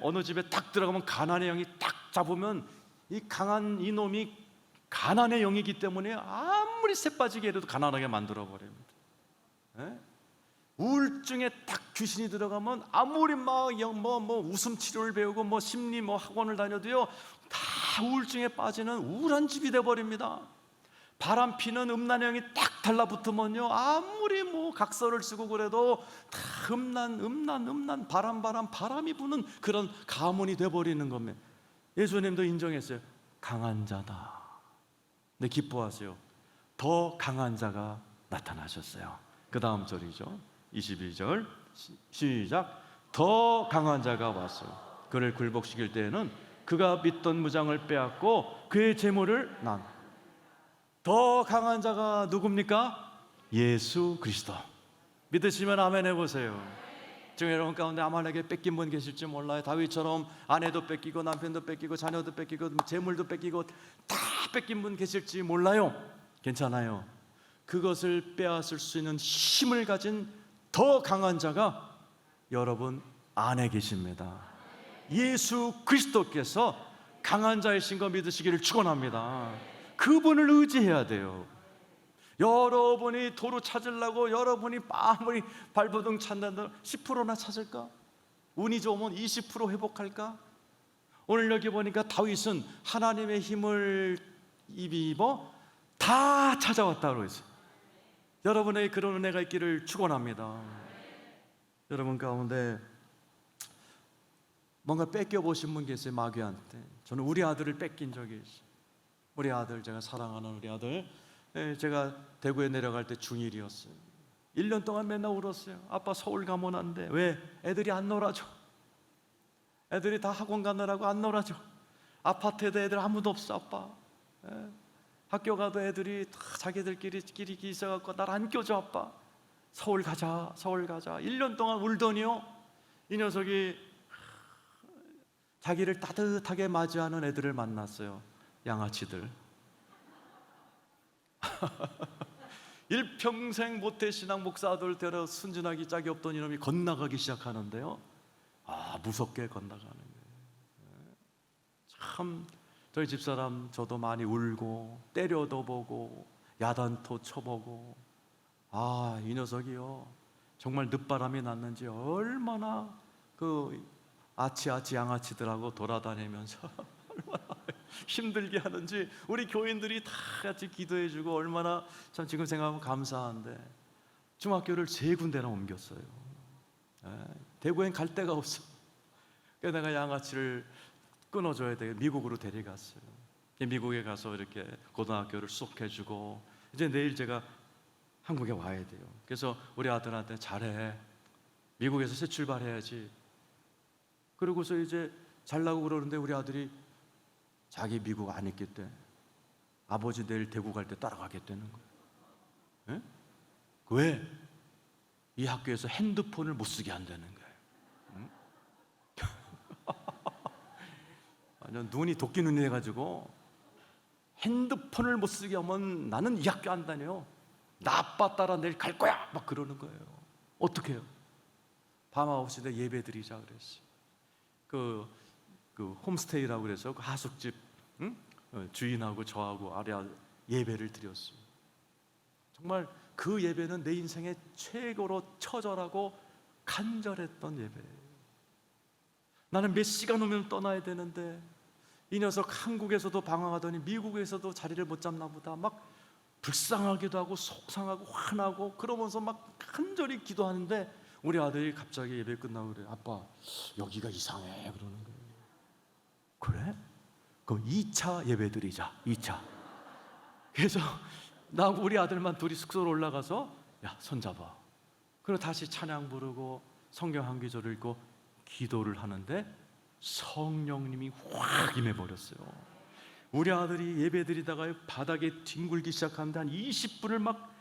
어느 집에 딱 들어가면 가난의 영이 딱 잡으면 이 강한 이놈이 가난의 영이기 때문에 아무리 새빠지게 해도 가난하게 만들어 버립니다. 우울증에 딱 귀신이 들어가면 아무리 막 웃음 치료를 배우고 뭐 심리 학원을 다녀도요, 다 우울증에 빠지는 우울한 집이 돼 버립니다. 바람 피는 음란형이 딱 달라붙으면요, 아무리 각서를 쓰고 그래도 다 음란 바람이 부는 그런 가문이 돼 버리는 겁니다. 예수님도 인정했어요. 강한 자다. 네, 기뻐하세요. 더 강한 자가 나타나셨어요. 그 다음 절이죠. 22절 시작. 더 강한 자가 왔어요. 그를 굴복시킬 때에는 그가 믿던 무장을 빼앗고 그의 재물을 더 강한 자가 누굽니까? 예수 그리스도. 믿으시면 아멘 해보세요. 지금 여러분 가운데 아말렉에 뺏긴 분 계실지 몰라요. 다윗처럼 아내도 뺏기고 남편도 뺏기고 자녀도 뺏기고 재물도 뺏기고 다 뺏긴 분 계실지 몰라요. 괜찮아요. 그것을 빼앗을 수 있는 힘을 가진 더 강한 자가 여러분 안에 계십니다. 예수 그리스도께서 강한 자이신 거 믿으시기를 축원합니다. 그분을 의지해야 돼요. 여러분이 도로 찾으려고 여러분이 아무리 발버둥 찾는다 10%나 찾을까? 운이 좋으면 20% 회복할까? 오늘 여기 보니까 다윗은 하나님의 힘을 입어 다 찾아왔다고 했어요. 여러분의 그런 은혜가 있기를 축원합니다. 여러분 가운데 뭔가 뺏겨보신 분 계세요? 마귀한테. 저는 우리 아들을 뺏긴 적이 있어요. 우리 아들, 제가 사랑하는 우리 아들, 제가 대구에 내려갈 때 중1이었어요 1년 동안 맨날 울었어요. 아빠 서울 가면 안 돼. 왜? 애들이 안 놀아줘. 애들이 다 학원 가느라고 안 놀아줘. 아파트에도 애들 아무도 없어 아빠. 학교 가도 애들이 다 자기들끼리 있어갖고 날 안 껴줘 아빠. 서울 가자 1년 동안 울더니요, 이 녀석이 자기를 따뜻하게 맞이하는 애들을 만났어요. 양아치들. 일평생 모태신앙 목사들 데려 순진하기 짝이 없던 이놈이 건너가기 시작하는데요, 무섭게 건너가는 거예요. 참 저희 집사람 저도 많이 울고 때려도 보고 야단도 쳐보고, 이 녀석이요 정말 늦바람이 났는지 얼마나 그 아치 양아치들하고 돌아다니면서 얼마나 힘들게 하는지 우리 교인들이 다 같이 기도해주고, 얼마나 참 지금 생각하면 감사한데 중학교를 3군데나 옮겼어요. 대구엔 갈 데가 없어. 그래서 내가 양아치를 끊어줘야 돼. 미국으로 데려갔어요. 미국에 가서 이렇게 고등학교를 수속해주고, 이제 내일 제가 한국에 와야 돼요. 그래서 우리 아들한테 잘해. 미국에서 새 출발해야지. 그러고서 이제 잘나고 그러는데 우리 아들이 자기 미국 안 있기 때문에 아버지 내일 대구 갈 때 따라가겠다는 거예요. 왜? 이 학교에서 핸드폰을 못 쓰게 한다는 거예요. 완전 눈이 도끼 눈이 돼가지고 핸드폰을 못 쓰게 하면 나는 이 학교 안 다녀. 나 아빠 따라 내일 갈 거야. 막 그러는 거예요. 어떻게 해요? 밤 9시에 예배 드리자 그랬어요. 그 홈스테이라고 그래서 그 하숙집 주인하고 저하고 아래 예배를 드렸어요. 정말 그 예배는 내 인생의 최고로 처절하고 간절했던 예배예요. 나는 몇 시간 후면 떠나야 되는데 이 녀석 한국에서도 방황하더니 미국에서도 자리를 못 잡나 보다. 막 불쌍하기도 하고 속상하고 화나고 그러면서 막 간절히 기도하는데 우리 아들이 갑자기 예배 끝나고 그래. 아빠 여기가 이상해 그러는 거예요. 그래? 그럼 2차 예배 드리자. 2차. 그래서 나 우리 아들만 둘이 숙소로 올라가서 야 손잡아. 그리고 다시 찬양 부르고 성경 한 구절 읽고 기도를 하는데 성령님이 확 임해버렸어요. 우리 아들이 예배 드리다가 바닥에 뒹굴기 시작하는데 한 20분을 막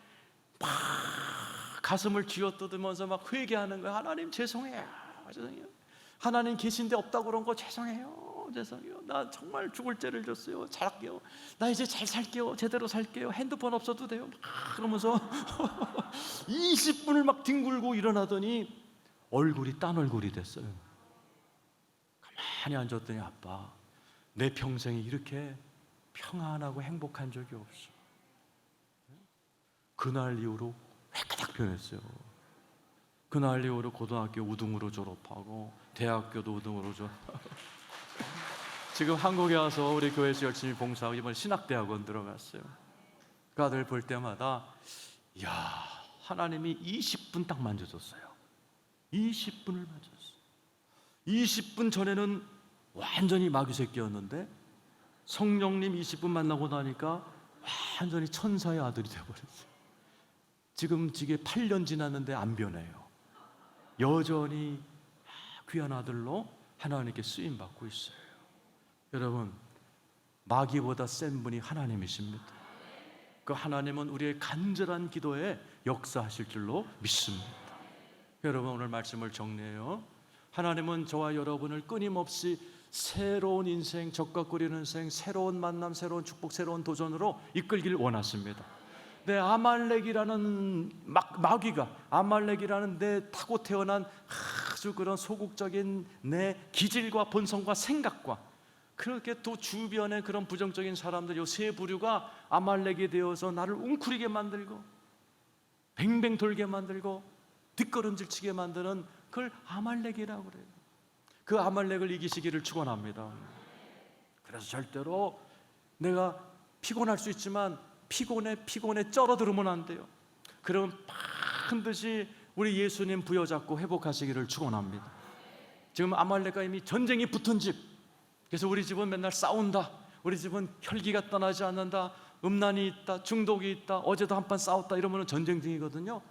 가슴을 쥐어뜯으면서 막 회개하는 거예요. 하나님 죄송해요. 하나님 계신데 없다고 그런 거 죄송해요. 죄송해요. 나 정말 죽을 죄를 졌어요. 잘할게요. 나 이제 잘 살게요. 제대로 살게요. 핸드폰 없어도 돼요. 그러면서 20분을 막 뒹굴고 일어나더니 얼굴이 딴 얼굴이 됐어요. 가만히 앉았더니 아빠, 내 평생에 이렇게 평안하고 행복한 적이 없어. 그날 이후로 회가닥 변했어요. 그날 이후로 고등학교 우등으로 졸업하고 대학교도 우등으로 졸업하고 지금 한국에 와서 우리 교회에서 열심히 봉사하고 이번에 신학대학원 들어갔어요. 그 아들 볼 때마다 이야, 하나님이 20분 딱 만져줬어요. 20분을 만졌어요. 20분 전에는 완전히 마귀 새끼였는데 성령님 20분 만나고 나니까 완전히 천사의 아들이 되어버렸어요. 지금 이게 8년 지났는데 안 변해요. 여전히 귀한 아들로 하나님께 쓰임받고 있어요. 여러분, 마귀보다 센 분이 하나님이십니다. 그 하나님은 우리의 간절한 기도에 역사하실 줄로 믿습니다. 여러분, 오늘 말씀을 정리해요. 하나님은 저와 여러분을 끊임없이 새로운 인생, 적각거리는 인생, 새로운 만남, 새로운 축복, 새로운 도전으로 이끌길 원하십니다. 내 아말렉이라는 마귀가, 아말렉이라는 내 타고 태어난 아주 그런 소극적인 내 기질과 본성과 생각과 그렇게 또 주변의 그런 부정적인 사람들, 요 세 부류가 아말렉이 되어서 나를 웅크리게 만들고 뱅뱅 돌게 만들고 뒷걸음질치게 만드는 그걸 아말렉이라고 그래요. 그 아말렉을 이기시기를 축원합니다. 그래서 절대로 내가 피곤할 수 있지만 피곤에 쩔어들으면 안 돼요. 그럼 반드시 우리 예수님 부여잡고 회복하시기를 축원합니다. 지금 아말렉과 이미 전쟁이 붙은 집, 그래서 우리 집은 맨날 싸운다, 우리 집은 혈기가 떠나지 않는다, 음란이 있다, 중독이 있다, 어제도 한판 싸웠다, 이러면 전쟁 중이거든요.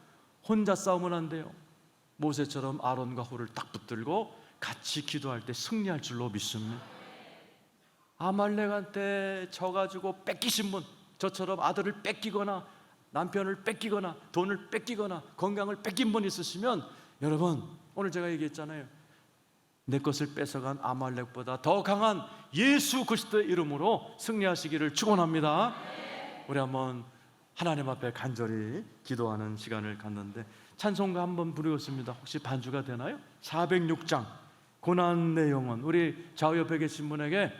혼자 싸우면 안 돼요. 모세처럼 아론과 홀을 딱 붙들고 같이 기도할 때 승리할 줄로 믿습니다. 아말렉한테 져가지고 뺏기신 분, 저처럼 아들을 뺏기거나 남편을 뺏기거나 돈을 뺏기거나 건강을 뺏긴 분 있으시면, 여러분, 오늘 제가 얘기했잖아요. 내 것을 뺏어간 아말렉보다 더 강한 예수 그리스도의 이름으로 승리하시기를 축원합니다. 우리 한번 하나님 앞에 간절히 기도하는 시간을 갖는데 찬송가 한번 부르겠습니다. 혹시 반주가 되나요? 406장 고난 내 영혼. 우리 좌우 옆에 계신 분에게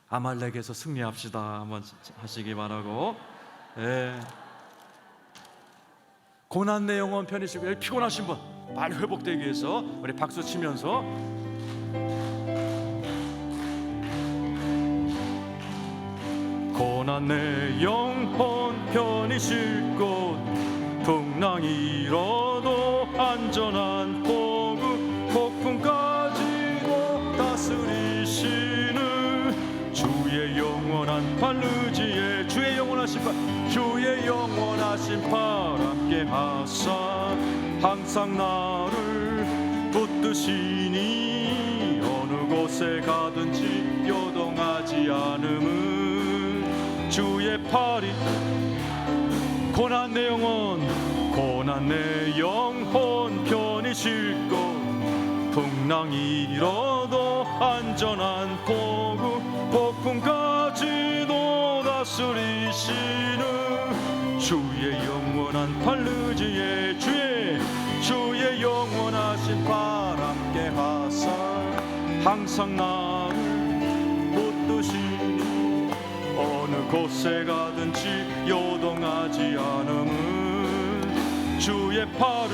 아말렉에서 승리합시다 한번 하시기 바라고. 네. 고난 내 영혼 편히시고 피곤하신 분 빨리 회복되기 위해서 우리 박수 치면서 고난 내 영혼 편히 쉴 곳 풍랑이 일어도 안전한 폭풍까지도 다스리시는 주의 영원한 발르지에 주의 영원하신 팔 함께 하사 항상 나를 붙드시니 어느 곳에 가든지 요동하지 않음은 주의 팔이 고난 내 영혼 편히 쉴 곳 풍랑이 일어도 안전한 폭풍까지도 다스리시는 주의 영원한 팔르지에 주의 영원하신 팔 함께 하사 항상 나를 붙드시니 어느 곳에 가든지 요동하지 않음은 주의 팔을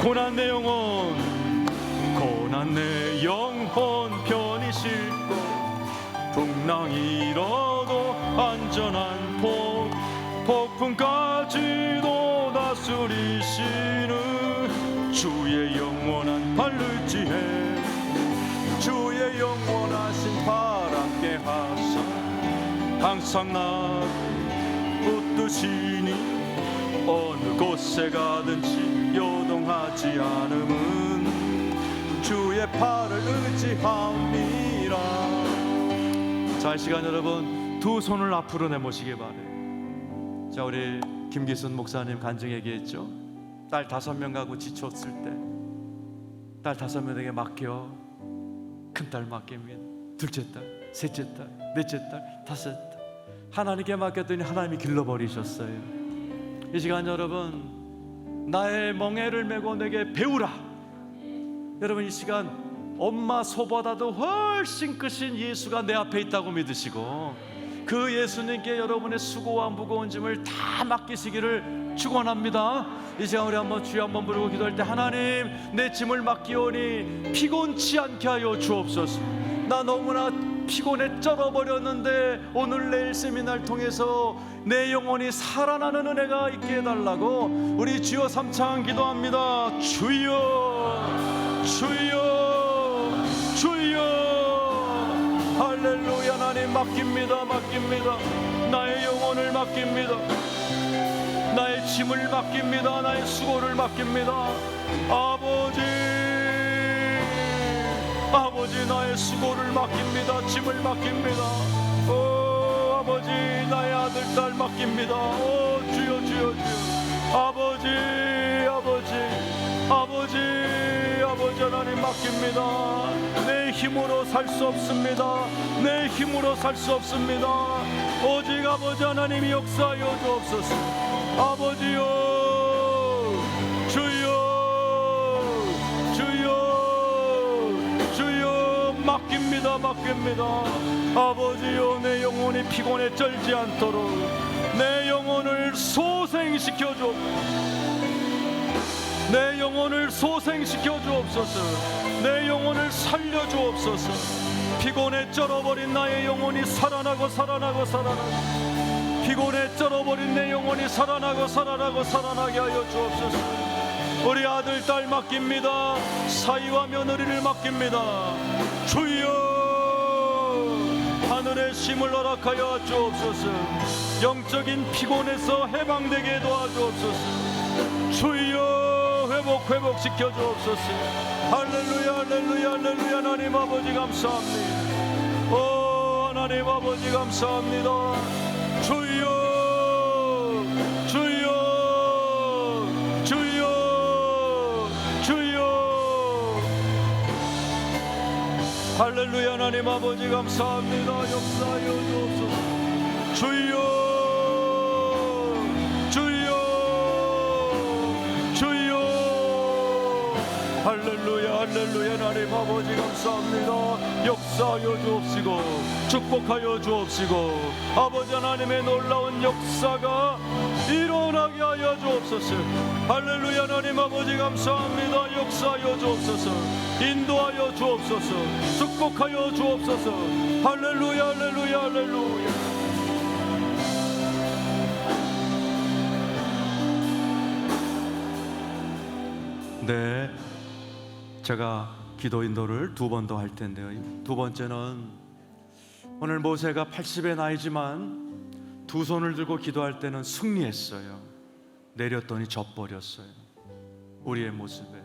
고난 내 영혼 편히 쉴고 풍랑이 일어도 안전한 폭풍까지도 다스리시는 주의 영원한 팔을지에 주의 영원하신 팔 함께 하사 항상 나를 붙드시니 어느 곳에 가든지 요동하지 않음은 주의 팔을 의지함이라. 자, 이 시간 여러분 두 손을 앞으로 내모시기 바래요. 자, 우리 김기순 목사님 간증 얘기했죠. 딸 5명 가고 지쳤을 때 딸 5명에게 맡겨 큰딸 맡깁니다. 둘째 딸, 셋째 딸, 넷째 딸, 다섯 딸. 하나님께 맡겼더니 하나님이 길러버리셨어요. 이 시간 여러분, 나의 멍에를 메고 내게 배우라. 여러분, 이 시간 엄마 소보다도 훨씬 크신 예수가 내 앞에 있다고 믿으시고 그 예수님께 여러분의 수고와 무거운 짐을 다 맡기시기를 축원합니다. 이 시간 우리 한번 주여 한번 부르고 기도할 때, 하나님 내 짐을 맡기오니 피곤치 않게 하여 주옵소서. 나 너무나 피곤에 쩔어버렸는데 오늘 내일 세미나를 통해서 내 영혼이 살아나는 은혜가 있게 해달라고 우리 주여 삼창 기도합니다. 주여 주여 주여. 할렐루야. 하나님 맡깁니다. 맡깁니다. 나의 영혼을 맡깁니다. 나의 짐을 맡깁니다. 나의 수고를 맡깁니다. 아버지 나의 수고를 맡깁니다. 짐을 맡깁니다. 오 아버지, 나의 아들 딸 맡깁니다. 오 주여 주여 주여. 아버지 하나님 맡깁니다. 내 힘으로 살 수 없습니다. 내 힘으로 살 수 없습니다. 오직 아버지 하나님이 역사하여 주옵소서. 아버지요 주여 맡깁니다. 아버지요, 내 영혼이 피곤에 쩔지 않도록 내 영혼을 소생시켜 주옵소서. 내 영혼을 소생시켜 주옵소서. 내 영혼을 살려 주옵소서. 피곤에 쩔어버린 나의 영혼이 살아나고 피곤에 쩔어버린 내 영혼이 살아나게 하여 주옵소서. 우리 아들 딸 맡깁니다. 사위와 며느리를 맡깁니다. 주여 하늘의 힘을 허락하여 주옵소서. 영적인 피곤에서 해방되게 도와주옵소서. 주여 회복시켜 주옵소서. 할렐루야. 하나님 아버지 감사합니다. 오 하나님 아버지 감사합니다. 주여 할렐루야. 하나님 아버지 감사합니다. 역사하여 주옵소서. 주여 할렐루야. 하나님 아버지 감사합니다. 역사하여 주옵시고 축복하여 주옵시고 아버지 하나님의 놀라운 역사가 일어나게 하여 주옵소서. 할렐루야. 하나님 아버지 감사합니다. 역사하여 주옵소서. 인도하여 주옵소서. 축복하여 주옵소서. 할렐루야. 네, 제가 기도 인도를 두 번 더 할 텐데요. 두 번째는 오늘 모세가 80의 나이지만 두 손을 들고 기도할 때는 승리했어요. 내렸더니 져버렸어요. 우리의 모습에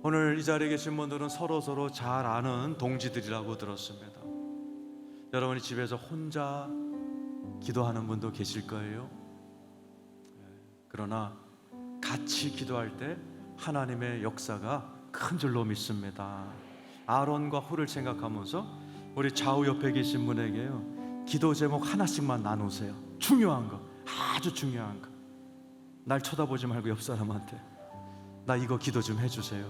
오늘 이 자리에 계신 분들은 서로 잘 아는 동지들이라고 들었습니다. 여러분이 집에서 혼자 기도하는 분도 계실 거예요. 그러나 같이 기도할 때 하나님의 역사가 큰 줄로 믿습니다. 아론과 훌을 생각하면서 우리 좌우 옆에 계신 분에게요, 기도 제목 하나씩만 나누세요. 중요한 거, 아주 중요한 거. 날 쳐다보지 말고 옆 사람한테 나 이거 기도 좀 해주세요.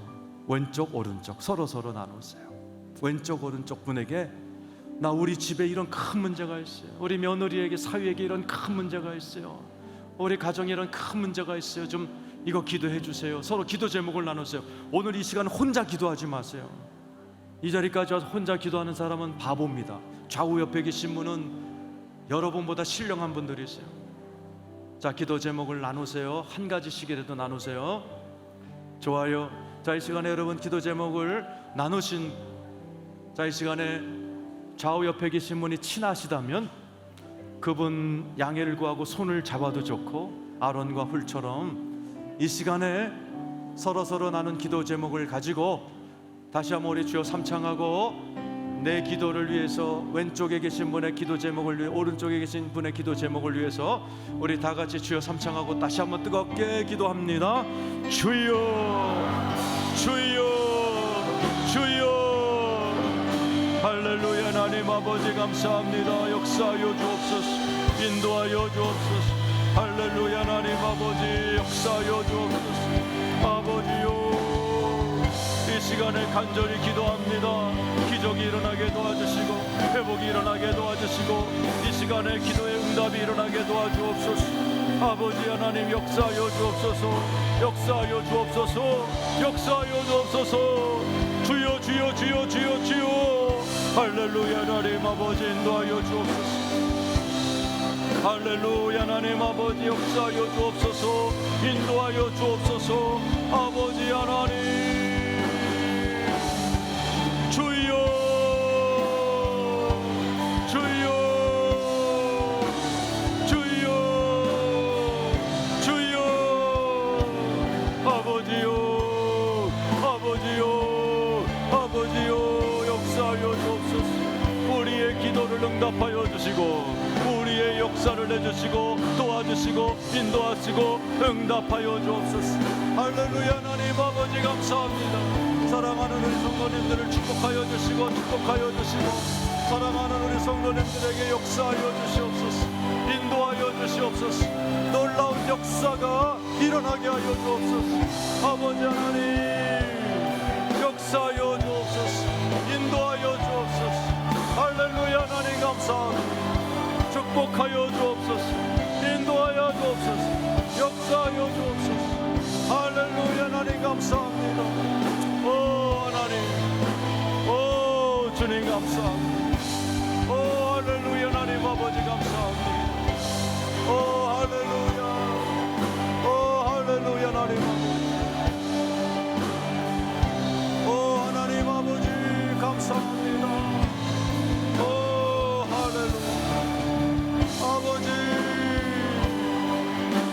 왼쪽 오른쪽 서로 나누세요. 왼쪽 오른쪽 분에게 나 우리 집에 이런 큰 문제가 있어요. 우리 며느리에게 사위에게 이런 큰 문제가 있어요. 우리 가정에 이런 큰 문제가 있어요. 좀 이거 기도해 주세요. 서로 기도 제목을 나누세요. 오늘 이 시간 혼자 기도하지 마세요. 이 자리까지 와서 혼자 기도하는 사람은 바보입니다. 좌우 옆에 계신 분은 여러분보다 신령한 분들이세요. 자, 기도 제목을 나누세요. 한 가지씩이라도 나누세요. 좋아요. 자, 이 시간에 여러분 기도 제목을 나누신, 자, 이 시간에 좌우 옆에 계신 분이 친하시다면 그분 양해를 구하고 손을 잡아도 좋고, 아론과 훌처럼 이 시간에 서로 나눈 기도 제목을 가지고 다시 한번 우리 주여 삼창하고, 내 기도를 위해서 왼쪽에 계신 분의 기도 제목을 위해, 오른쪽에 계신 분의 기도 제목을 위해서 우리 다 같이 주여 삼창하고 다시 한번 뜨겁게 아버지 감사합니다. 역사하여 주옵소서. 인도하여 주옵소서. 할렐루야. 하나님 아버지 역사하여 주옵소서. 아버지요, 이 시간에 간절히 기도합니다. 기적이 일어나게 도와주시고 회복이 일어나게 도와주시고 이 시간에 기도의 응답이 일어나게 도와주옵소서. 아버지 하나님 역사하여 주옵소서. 역사하여 주옵소서. 역사하여 주옵소서. 주여 주여 주여 주여 주여. 할렐루야. 하나님 아버지 인도하여 주옵소서. 할렐루야. 하나님 아버지 역사하여 주옵소서. 인도하여 주옵소서. 아버지 하나님 주여 주여 주여 주여. 아버지요 아버지요 아버지요 역사하여 주옵소서. 우리의 기도를 응답하여 주시고 우리의 역사를 해주시고 도와주시고 인도하시고 응답하여 주옵소서. 할렐루야. 하나님 아버지 감사합니다. 사랑하는 우리 성도님들을 축복하여 주시고 축복하여 주시고 사랑하는 우리 성도님들에게 역사하여 주시옵소서. 인도하여 주시옵소서. 놀라운 역사가 일어나게 하여 주옵소서. 아버지 하나님 역사하여 주옵소서. 인도하여 주옵소서. 할렐루야. 하나님 감사합니다. 축복하여 주옵소서. 인도하여 주옵소서. 역사하여 주옵소서. 할렐루야. 하나님 감사합니다. 오 하나님, 오 주님 감사합니다. 오 할렐루야. 하나님 아버지 감사합니다. 오 할렐루야. 오 할렐루야. 하나님 아버지, 오 하나님 아버지 감사합니다. 오 할렐루야. 아버지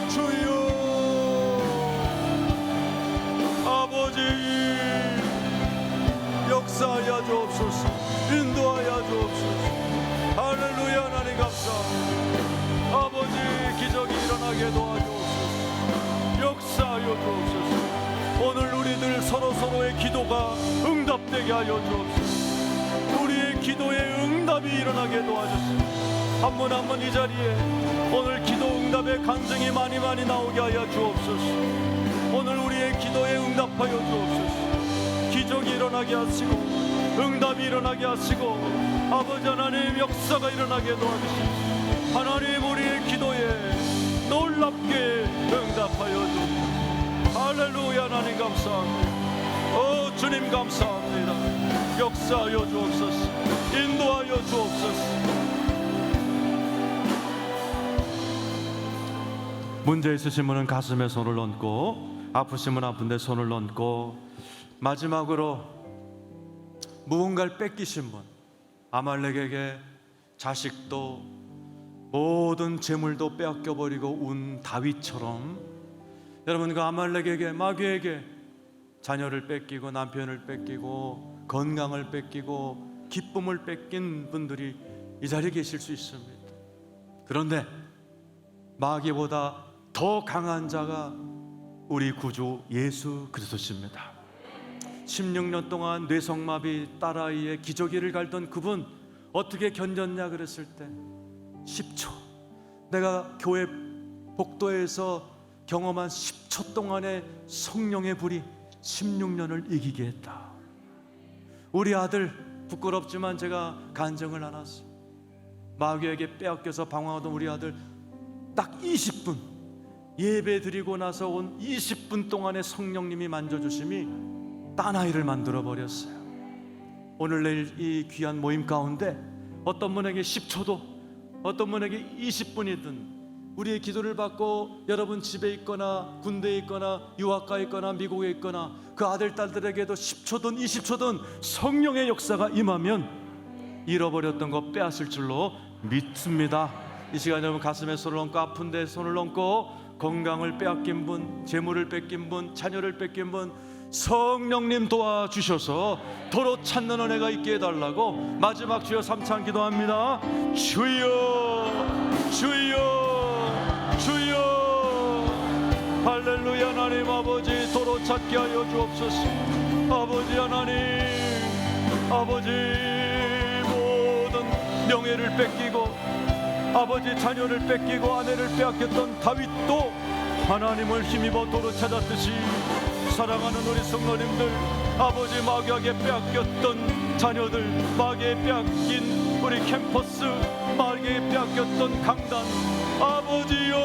주여 아버지 역사하여 주옵소서. 인도하여 주옵소서. 할렐루야. 하나님 감사합니다. 아버지 기적이 일어나게 도와주옵소서. 역사하여 주옵소서. 오늘 우리들 서로서로의 기도가 응답되게 하여 주옵소서. 우리의 기도에 응답이 일어나게 도와주옵소서. 한 분 한 분 이 자리에 오늘 기도 응답의 간증이 많이 나오게 하여 주옵소서. 오늘 우리의 기도에 응답하여 주옵소서. 기적이 일어나게 하시고 응답이 일어나게 하시고 아버지 하나님 역사가 일어나게 도와주시옵소서. 하나님 우리의 기도에 놀랍게 응답하여 주옵소서. 할렐루야. 하나님 감사합니다. 오 주님 감사합니다. 역사하여 주옵소서. 인도하여 주옵소서. 문제 있으신 분은 가슴에 손을 얹고 아프신 분 아픈데 손을 얹고 마지막으로 무언가를 뺏기신 분, 아말렉에게 자식도 모든 재물도 빼앗겨버리고 운 다윗처럼 여러분 그 아말렉에게 마귀에게 자녀를 뺏기고 남편을 뺏기고 건강을 뺏기고 기쁨을 뺏긴 분들이 이 자리에 계실 수 있습니다. 그런데 마귀보다 더 강한 자가 우리 구주 예수 그리스도십니다. 16년 동안 뇌성마비 딸아이의 기저귀를 갈던 그분 어떻게 견뎠냐 그랬을 때 10초, 내가 교회 복도에서 경험한 10초 동안의 성령의 불이 16년을 이기게 했다. 우리 아들 부끄럽지만 제가 간증을 안 했어요. 마귀에게 빼앗겨서 방황하던 우리 아들 딱 20분 예배 드리고 나서 온 20분 동안의 성령님이 만져주심이 딴 아이를 만들어 버렸어요. 오늘 내일 이 귀한 모임 가운데 어떤 분에게 10초도 어떤 분에게 20분이든 우리의 기도를 받고 여러분 집에 있거나 군대에 있거나 유학가에 있거나 미국에 있거나 그 아들 딸들에게도 10초든 20초든 성령의 역사가 임하면 잃어버렸던 거 빼앗을 줄로 믿습니다. 이 시간 여러분 가슴에 손을 얹고 아픈데 손을 얹고 건강을 빼앗긴 분, 재물을 뺏긴 분, 자녀를 뺏긴 분 성령님 도와주셔서 도로 찾는 은혜가 있게 해달라고 마지막 주여 3찬 기도합니다. 주여 주여 주여. 할렐루야. 하나님 아버지 도로 찾게 하여 주옵소서. 아버지 하나님 아버지 모든 명예를 뺏기고 아버지 자녀를 뺏기고 아내를 빼앗겼던 다윗도 하나님을 힘입어 도로 찾았듯이 사랑하는 우리 성도님들, 아버지 마귀에게 빼앗겼던 자녀들, 마귀에 빼앗긴 우리 캠퍼스, 마귀에 빼앗겼던 강단, 아버지요,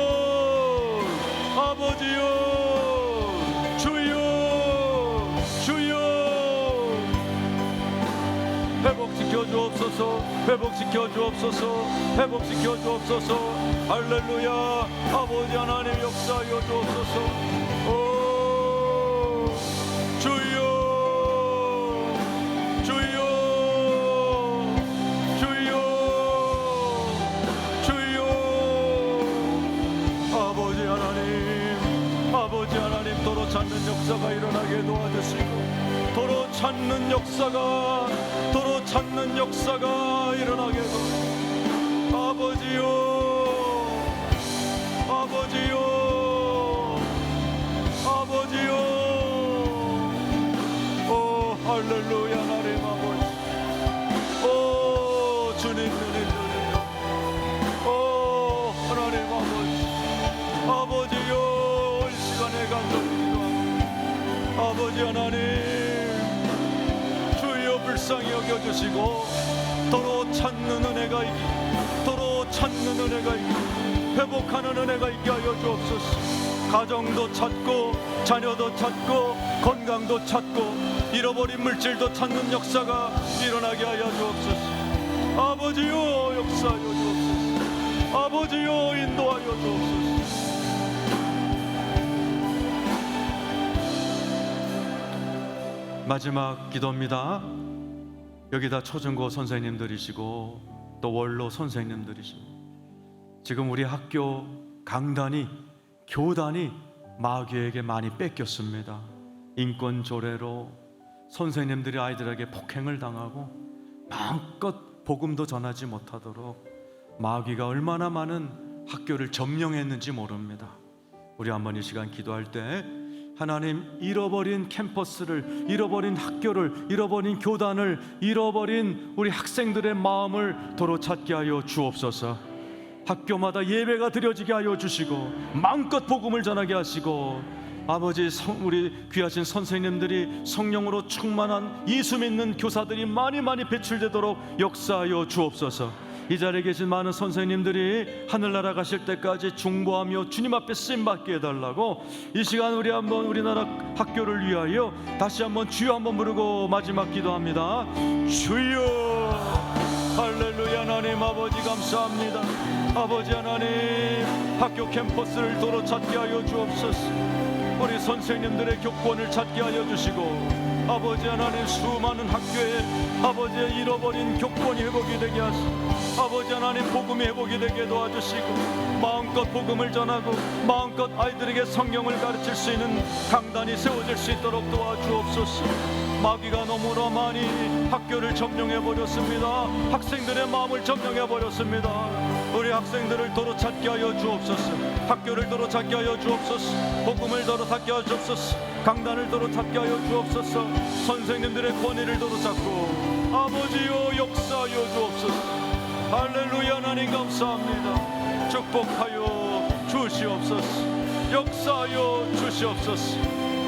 아버지요, 주여, 주여, 회복시켜 주옵소서, 회복시켜 주옵소서, 회복시켜 주옵소서. 할렐루야. 아버지 하나님 역사하여 주옵소서. 오, 주여, 주여, 주여, 주여. 아버지 하나님, 아버지 하나님, 도로 찾는 역사가 일어나게 도와주시고, 도로 찾는 역사가, 도로 찾는 역사가 일어나게 도와주시고, 아버지요, 아버지요, 아버지요. 오 할렐루야. 하나님 아버지, 오 주님, 오 하나님 아버지, 아버지요, 이 시간에 감사드립니다. 아버지 하나님, 주여 불쌍히 여겨주시고 도로 찾는 은혜가 있기, 도로 찾는 은혜가 있기, 회복하는 은혜가 있게 하여 주옵소서. 가정도 찾고 자녀도 찾고 건강도 찾고 잃어버린 물질도 찾는 역사가 일어나게 하여 주옵소서. 아버지요, 역사하여 주옵소서. 아버지요, 인도하여 주옵소서. 마지막 기도입니다. 여기다 초중고 선생님들이시고 또 원로 선생님들이시고 지금 우리 학교 강단이, 교단이 마귀에게 많이 뺏겼습니다. 인권 조례로 선생님들이 아이들에게 폭행을 당하고 마음껏 복음도 전하지 못하도록 마귀가 얼마나 많은 학교를 점령했는지 모릅니다. 우리 한번 이 시간 기도할 때 하나님, 잃어버린 캠퍼스를, 잃어버린 학교를, 잃어버린 교단을, 잃어버린 우리 학생들의 마음을 도로 찾게 하여 주옵소서. 학교마다 예배가 드려지게 하여 주시고 마음껏 복음을 전하게 하시고 아버지, 우리 귀하신 선생님들이 성령으로 충만한 예수 믿는 교사들이 많이 배출되도록 역사하여 주옵소서. 이 자리에 계신 많은 선생님들이 하늘나라 가실 때까지 중보하며 주님 앞에 쓰임받게 해달라고 이 시간 우리 한번 우리나라 학교를 위하여 다시 한번 주여 한번 부르고 마지막 기도합니다. 주여. 할렐루야. 하나님 아버지 감사합니다. 아버지 하나님, 학교 캠퍼스를 도로 찾게 하여 주옵소서. 우리 선생님들의 교권을 찾게 하여 주시고 아버지 하나님, 수많은 학교에 아버지의 잃어버린 교권이 회복이 되게 하시고 아버지 하나님, 복음이 회복이 되게 도와주시고 마음껏 복음을 전하고 마음껏 아이들에게 성경을 가르칠 수 있는 강단이 세워질 수 있도록 도와주옵소서. 마귀가 너무나 많이 학교를 점령해버렸습니다. 학생들의 마음을 점령해버렸습니다. 우리 학생들을 도로 찾게 하여 주옵소서. 학교를 도로 찾게 하여 주옵소서. 복음을 도로 찾게 하여 주옵소서. 강단을 도로 찾게 하여 주옵소서. 선생님들의 권위를 도로 찾고 아버지여 역사하여 주옵소서. 할렐루야. 하나님 감사합니다. 축복하여 주시옵소서. 역사하여 주시옵소서.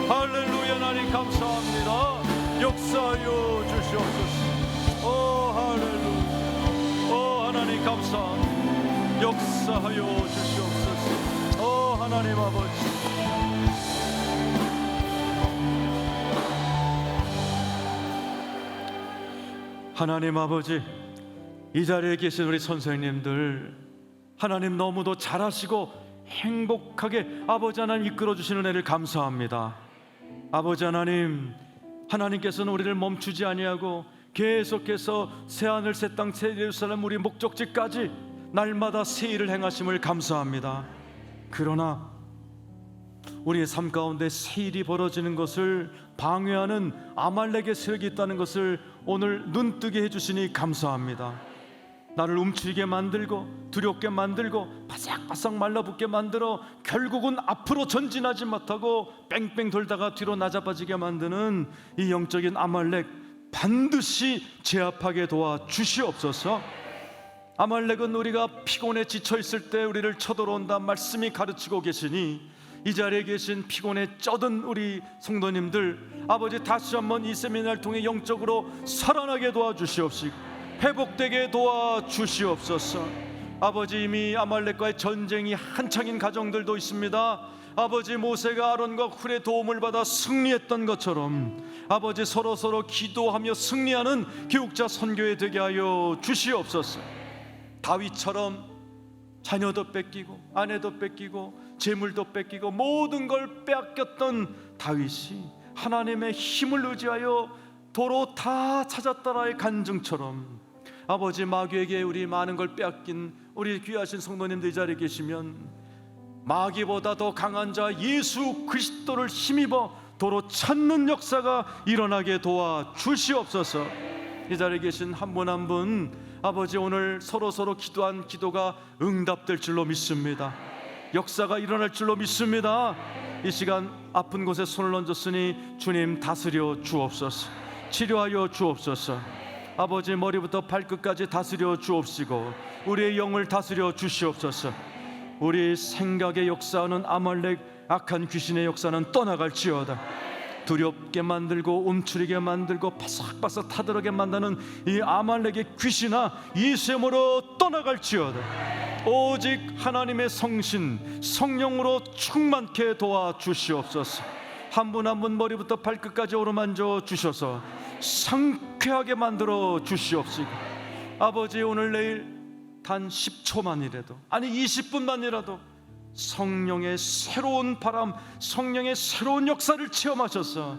할렐루야. 하나님 감사합니다. 역사하여 주시옵소서. 오 할렐루야. 오 하나님 감사합니다. 역사하여 주시옵소서. 오 하나님 아버지, 하나님 아버지, 이 자리에 계신 우리 선생님들 하나님 너무도 잘하시고 행복하게 아버지 하나님 이끌어 주시는 은혜를 감사합니다. 아버지 하나님, 하나님께서는 우리를 멈추지 아니하고 계속해서 새하늘 새 땅 새 예루살렘 우리 목적지까지 날마다 새 일을 행하심을 감사합니다. 그러나 우리의 삶 가운데 새 일이 벌어지는 것을 방해하는 아말렉의 세력이 있다는 것을 오늘 눈뜨게 해주시니 감사합니다. 나를 움츠리게 만들고 두렵게 만들고 바삭바삭 말라붙게 만들어 결국은 앞으로 전진하지 못하고 뺑뺑 돌다가 뒤로 나자빠지게 만드는 이 영적인 아말렉 반드시 제압하게 도와 주시옵소서. 아말렉은 우리가 피곤해 지쳐 있을 때 우리를 쳐들어온다 말씀이 가르치고 계시니, 이 자리에 계신 피곤에 쩌든 우리 성도님들, 아버지 다시 한번 이 세미나를 통해 영적으로 살아나게 도와주시옵시고 회복되게 도와주시옵소서. 아버지, 이미 아말렉과의 전쟁이 한창인 가정들도 있습니다. 아버지, 모세가 아론과 훌의 도움을 받아 승리했던 것처럼 아버지, 서로 기도하며 승리하는 교육자 선교회 되게 하여 주시옵소서. 다윗처럼 자녀도 뺏기고 아내도 뺏기고 재물도 뺏기고 모든 걸 빼앗겼던 다윗이 하나님의 힘을 의지하여 도로 다 찾았다라의 간증처럼, 아버지, 마귀에게 우리 많은 걸 빼앗긴 우리 귀하신 성도님들 이 자리에 계시면 마귀보다 더 강한 자 예수 그리스도를 힘입어 도로 찾는 역사가 일어나게 도와주시옵소서. 이 자리에 계신 한 분 한 분, 아버지, 오늘 서로 기도한 기도가 응답될 줄로 믿습니다. 역사가 일어날 줄로 믿습니다. 이 시간 아픈 곳에 손을 얹었으니 주님 다스려 주옵소서. 치료하여 주옵소서. 아버지, 머리부터 발끝까지 다스려 주옵시고 우리의 영을 다스려 주시옵소서. 우리 생각의 역사는 아말렉 악한 귀신의 역사는 떠나갈지어다. 두렵게 만들고 움츠리게 만들고 바삭바삭 타들어게 만드는 이 아말렉의 귀신아, 예수의 이름으로 떠나갈지어다. 오직 하나님의 성신 성령으로 충만케 도와주시옵소서. 한 분 한 분 머리부터 발끝까지 어루만져 주셔서 상쾌하게 만들어 주시옵시고, 아버지, 오늘 내일 단 10초만이라도, 아니 20분만이라도 성령의 새로운 바람, 성령의 새로운 역사를 체험하셔서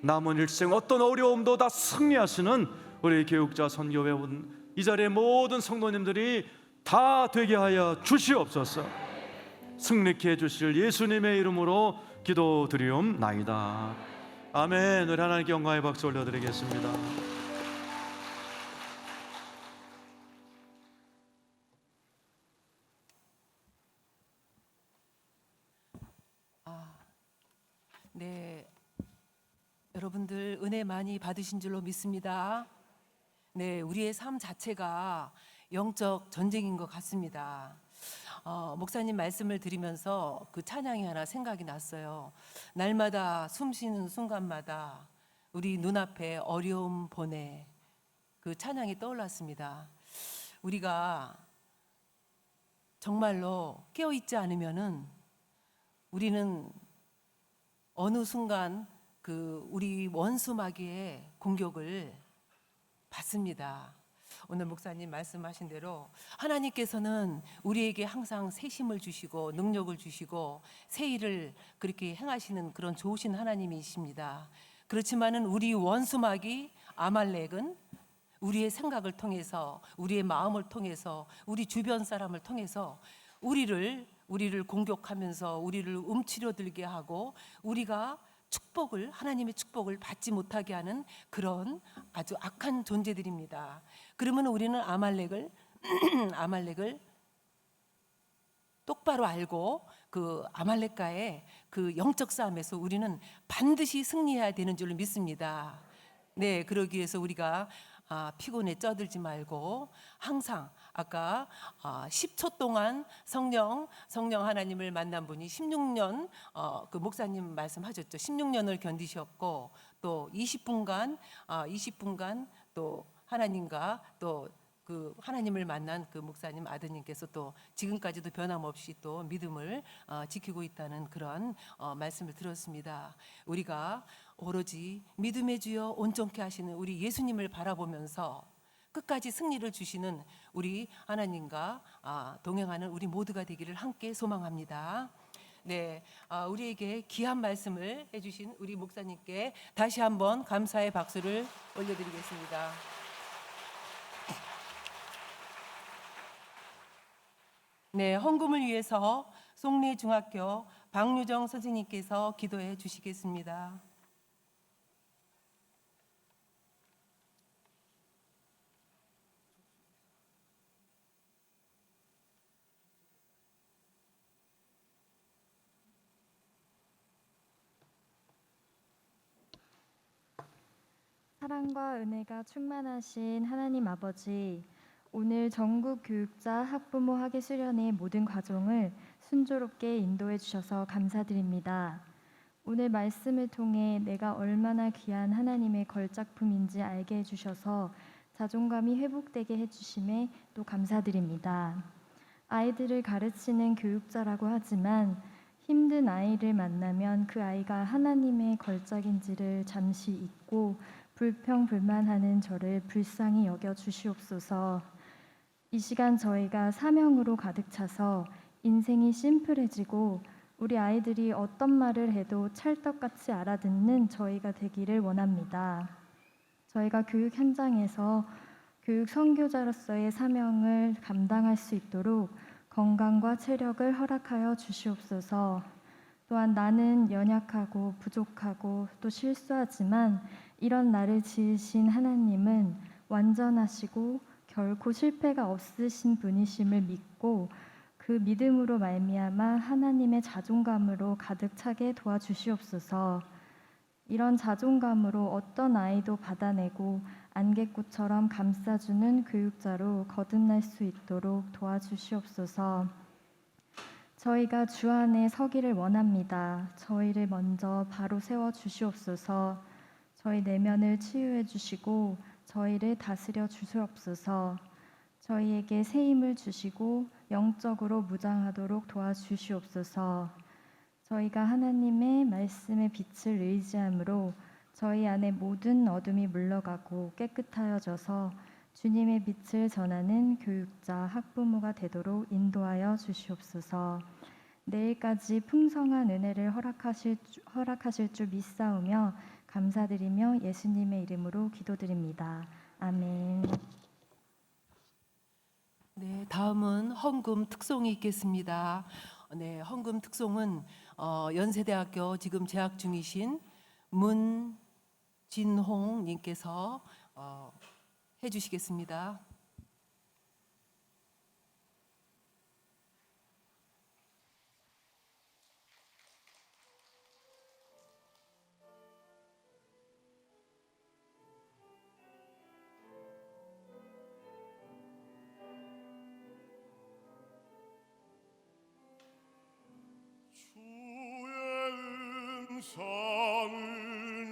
남은 일생 어떤 어려움도 다 승리하시는 우리 교육자 선교회 온 이 자리의 모든 성도님들이 다 되게 하여 주시옵소서. 승리케 해주실 예수님의 이름으로 기도드리옵나이다. 아멘. 우리 하나님께 영광의 박수 올려드리겠습니다. 네, 여러분들 은혜 많이 받으신 줄로 믿습니다. 네, 우리의 삶 자체가 영적 전쟁인 것 같습니다. 목사님 말씀을 들으면서 그 찬양이 하나 생각이 났어요. 날마다 숨 쉬는 순간마다 우리 눈앞에 어려움 보내, 그 찬양이 떠올랐습니다. 우리가 정말로 깨어있지 않으면은 우리는 어느 순간 그 우리 원수 마귀의 공격을 받습니다. 오늘 목사님 말씀하신 대로 하나님께서는 우리에게 항상 새 힘을 주시고 능력을 주시고 새 일을 그렇게 행하시는 그런 좋으신 하나님이십니다. 그렇지만은 우리 원수 마귀 아말렉은 우리의 생각을 통해서, 우리의 마음을 통해서, 우리 주변 사람을 통해서 우리를 공격하면서 우리를 움츠려들게 하고 우리가 축복을, 하나님의 축복을 받지 못하게 하는 그런 아주 악한 존재들입니다. 그러면 우리는 아말렉을 똑바로 알고 그 아말렉과의 그 영적 싸움에서 우리는 반드시 승리해야 되는 줄 믿습니다. 네, 그러기 위해서 우리가 피곤에 쩌들지 말고 항상 아까 10초 동안 성령 하나님을 만난 분이 16년 그 목사님 말씀하셨죠. 16년을 견디셨고 또 20분간 또 하나님과 또 그 하나님을 만난 그 목사님 아드님께서 또 지금까지도 변함없이 또 믿음을 지키고 있다는 그런 말씀을 들었습니다. 우리가 오로지 믿음의 주여 온전케 하시는 우리 예수님을 바라보면서 끝까지 승리를 주시는 우리 하나님과 동행하는 우리 모두가 되기를 함께 소망합니다. 네, 우리에게 귀한 말씀을 해주신 우리 목사님께 다시 한번 감사의 박수를 올려드리겠습니다. 네, 헌금을 위해서 송리중학교 박유정 선생님께서 기도해 주시겠습니다. 사랑과 은혜가 충만하신 하나님 아버지, 오늘 전국 교육자 학부모 학예 수련의 모든 과정을 순조롭게 인도해 주셔서 감사드립니다. 오늘 말씀을 통해 내가 얼마나 귀한 하나님의 걸작품인지 알게 해주셔서 자존감이 회복되게 해주심에 또 감사드립니다. 아이들을 가르치는 교육자라고 하지만 힘든 아이를 만나면 그 아이가 하나님의 걸작인지를 잠시 잊고 불평불만하는 저를 불쌍히 여겨 주시옵소서. 이 시간 저희가 사명으로 가득 차서 인생이 심플해지고 우리 아이들이 어떤 말을 해도 찰떡같이 알아듣는 저희가 되기를 원합니다. 저희가 교육 현장에서 교육 선교자로서의 사명을 감당할 수 있도록 건강과 체력을 허락하여 주시옵소서. 또한 나는 연약하고 부족하고 또 실수하지만 이런 나를 지으신 하나님은 완전하시고 결코 실패가 없으신 분이심을 믿고 그 믿음으로 말미암아 하나님의 자존감으로 가득 차게 도와주시옵소서. 이런 자존감으로 어떤 아이도 받아내고 안개꽃처럼 감싸주는 교육자로 거듭날 수 있도록 도와주시옵소서. 저희가 주 안에 서기를 원합니다. 저희를 먼저 바로 세워 주시옵소서. 저희 내면을 치유해 주시고 저희를 다스려 주시옵소서. 저희에게 새 힘을 주시고 영적으로 무장하도록 도와주시옵소서. 저희가 하나님의 말씀의 빛을 의지함으로 저희 안에 모든 어둠이 물러가고 깨끗하여져서 주님의 빛을 전하는 교육자, 학부모가 되도록 인도하여 주시옵소서. 내일까지 풍성한 은혜를 허락하실 줄 믿사오며 감사드리며 예수님의 이름으로 기도드립니다. 아멘. 네, 다음은 헌금 특송이 있겠습니다. 네, 헌금 특송은 연세대학교 지금 재학 중이신 문진홍 님께서 해주시겠습니다. 주의 음성을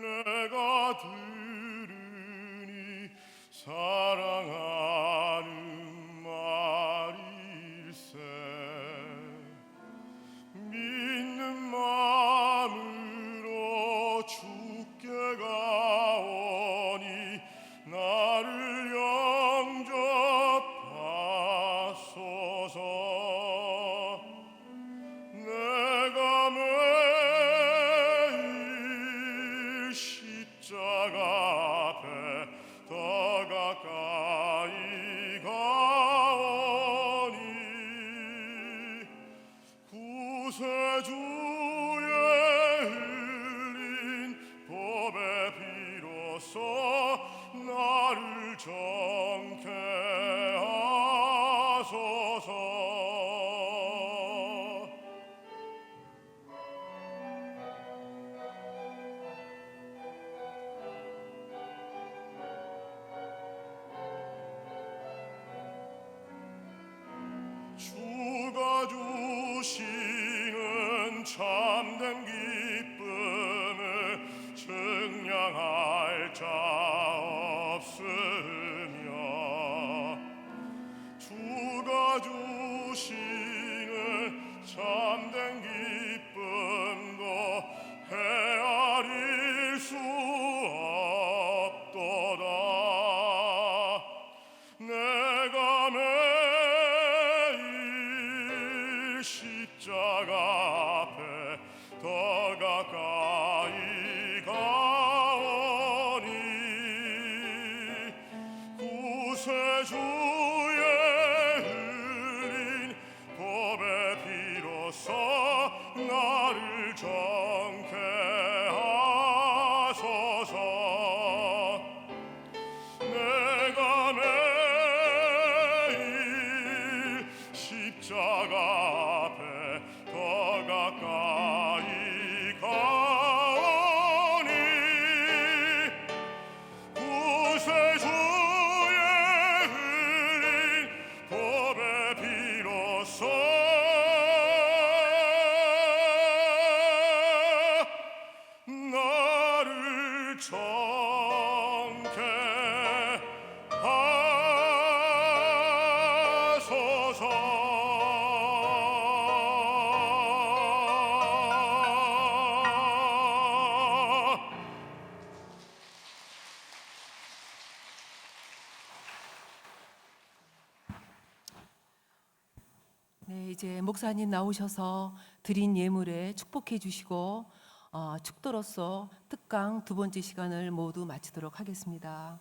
내가 들으니 사랑하는 말일세. 믿는 마음으로 주께 가오니 나를 영접하소서. 내가 매일 십자가 앞에 더 가까이 가오니 구세주의 흘린 보배 피로써 나를 정케 하소서. 주가 주시는 참된 기쁨을 증량할 자 없으며 주가 주시는 참된 기쁨도 헤아릴 수 없도다. 내가 매일 십자가 앞에 더 가까이 가오니 구세주의 흘린 보배 피로써 나를 정케 하소서. 내가 매일 십자가 앞에 더 가까이 가오니 구세주의 성케 하소서. 네, 이제 목사님 나오셔서 드린 예물에 축복해 주시고 축도로서 특강 두 번째 시간을 모두 마치도록 하겠습니다.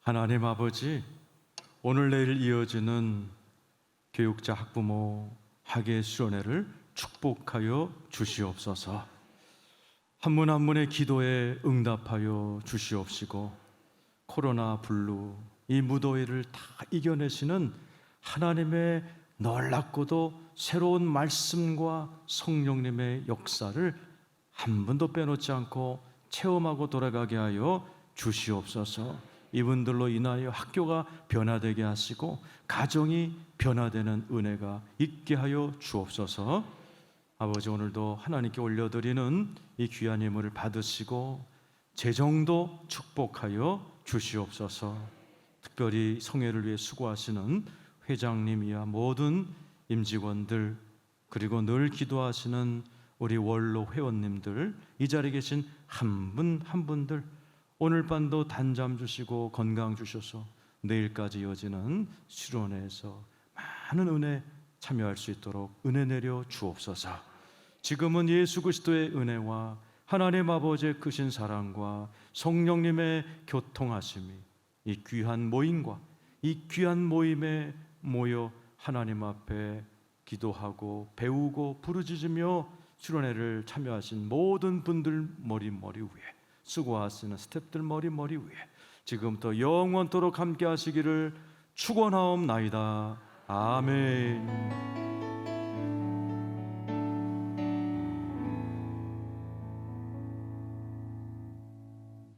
하나님 아버지, 오늘 내일 이어지는 교육자 학부모 학예 수련회를 축복하여 주시옵소서. 한 분 한 분의 기도에 응답하여 주시옵시고, 코로나 블루 이 무더위를 다 이겨내시는 하나님의 놀랍고도 새로운 말씀과 성령님의 역사를 한 번도 빼놓지 않고 체험하고 돌아가게 하여 주시옵소서. 이분들로 인하여 학교가 변화되게 하시고 가정이 변화되는 은혜가 있게 하여 주옵소서. 아버지, 오늘도 하나님께 올려드리는 이 귀한 예물을 받으시고 재정도 축복하여 주시옵소서. 특별히 성회를 위해 수고하시는 회장님이야 모든 임직원들, 그리고 늘 기도하시는 우리 원로 회원님들, 이 자리에 계신 한 분 한 분들, 오늘 밤도 단잠 주시고 건강 주셔서 내일까지 이어지는 수련회에서 많은 은혜 참여할 수 있도록 은혜 내려 주옵소서. 지금은 예수 그리스도의 은혜와 하나님 아버지의 크신 사랑과 성령님의 교통하심이 이 귀한 모임과 이 귀한 모임에 모여 하나님 앞에 기도하고 배우고 부르짖으며 수련회를 참여하신 모든 분들 머리 위에, 수고하시는 스태프들 머리 위에 지금부터 영원토록 함께 하시기를 축원하옵나이다. 아멘.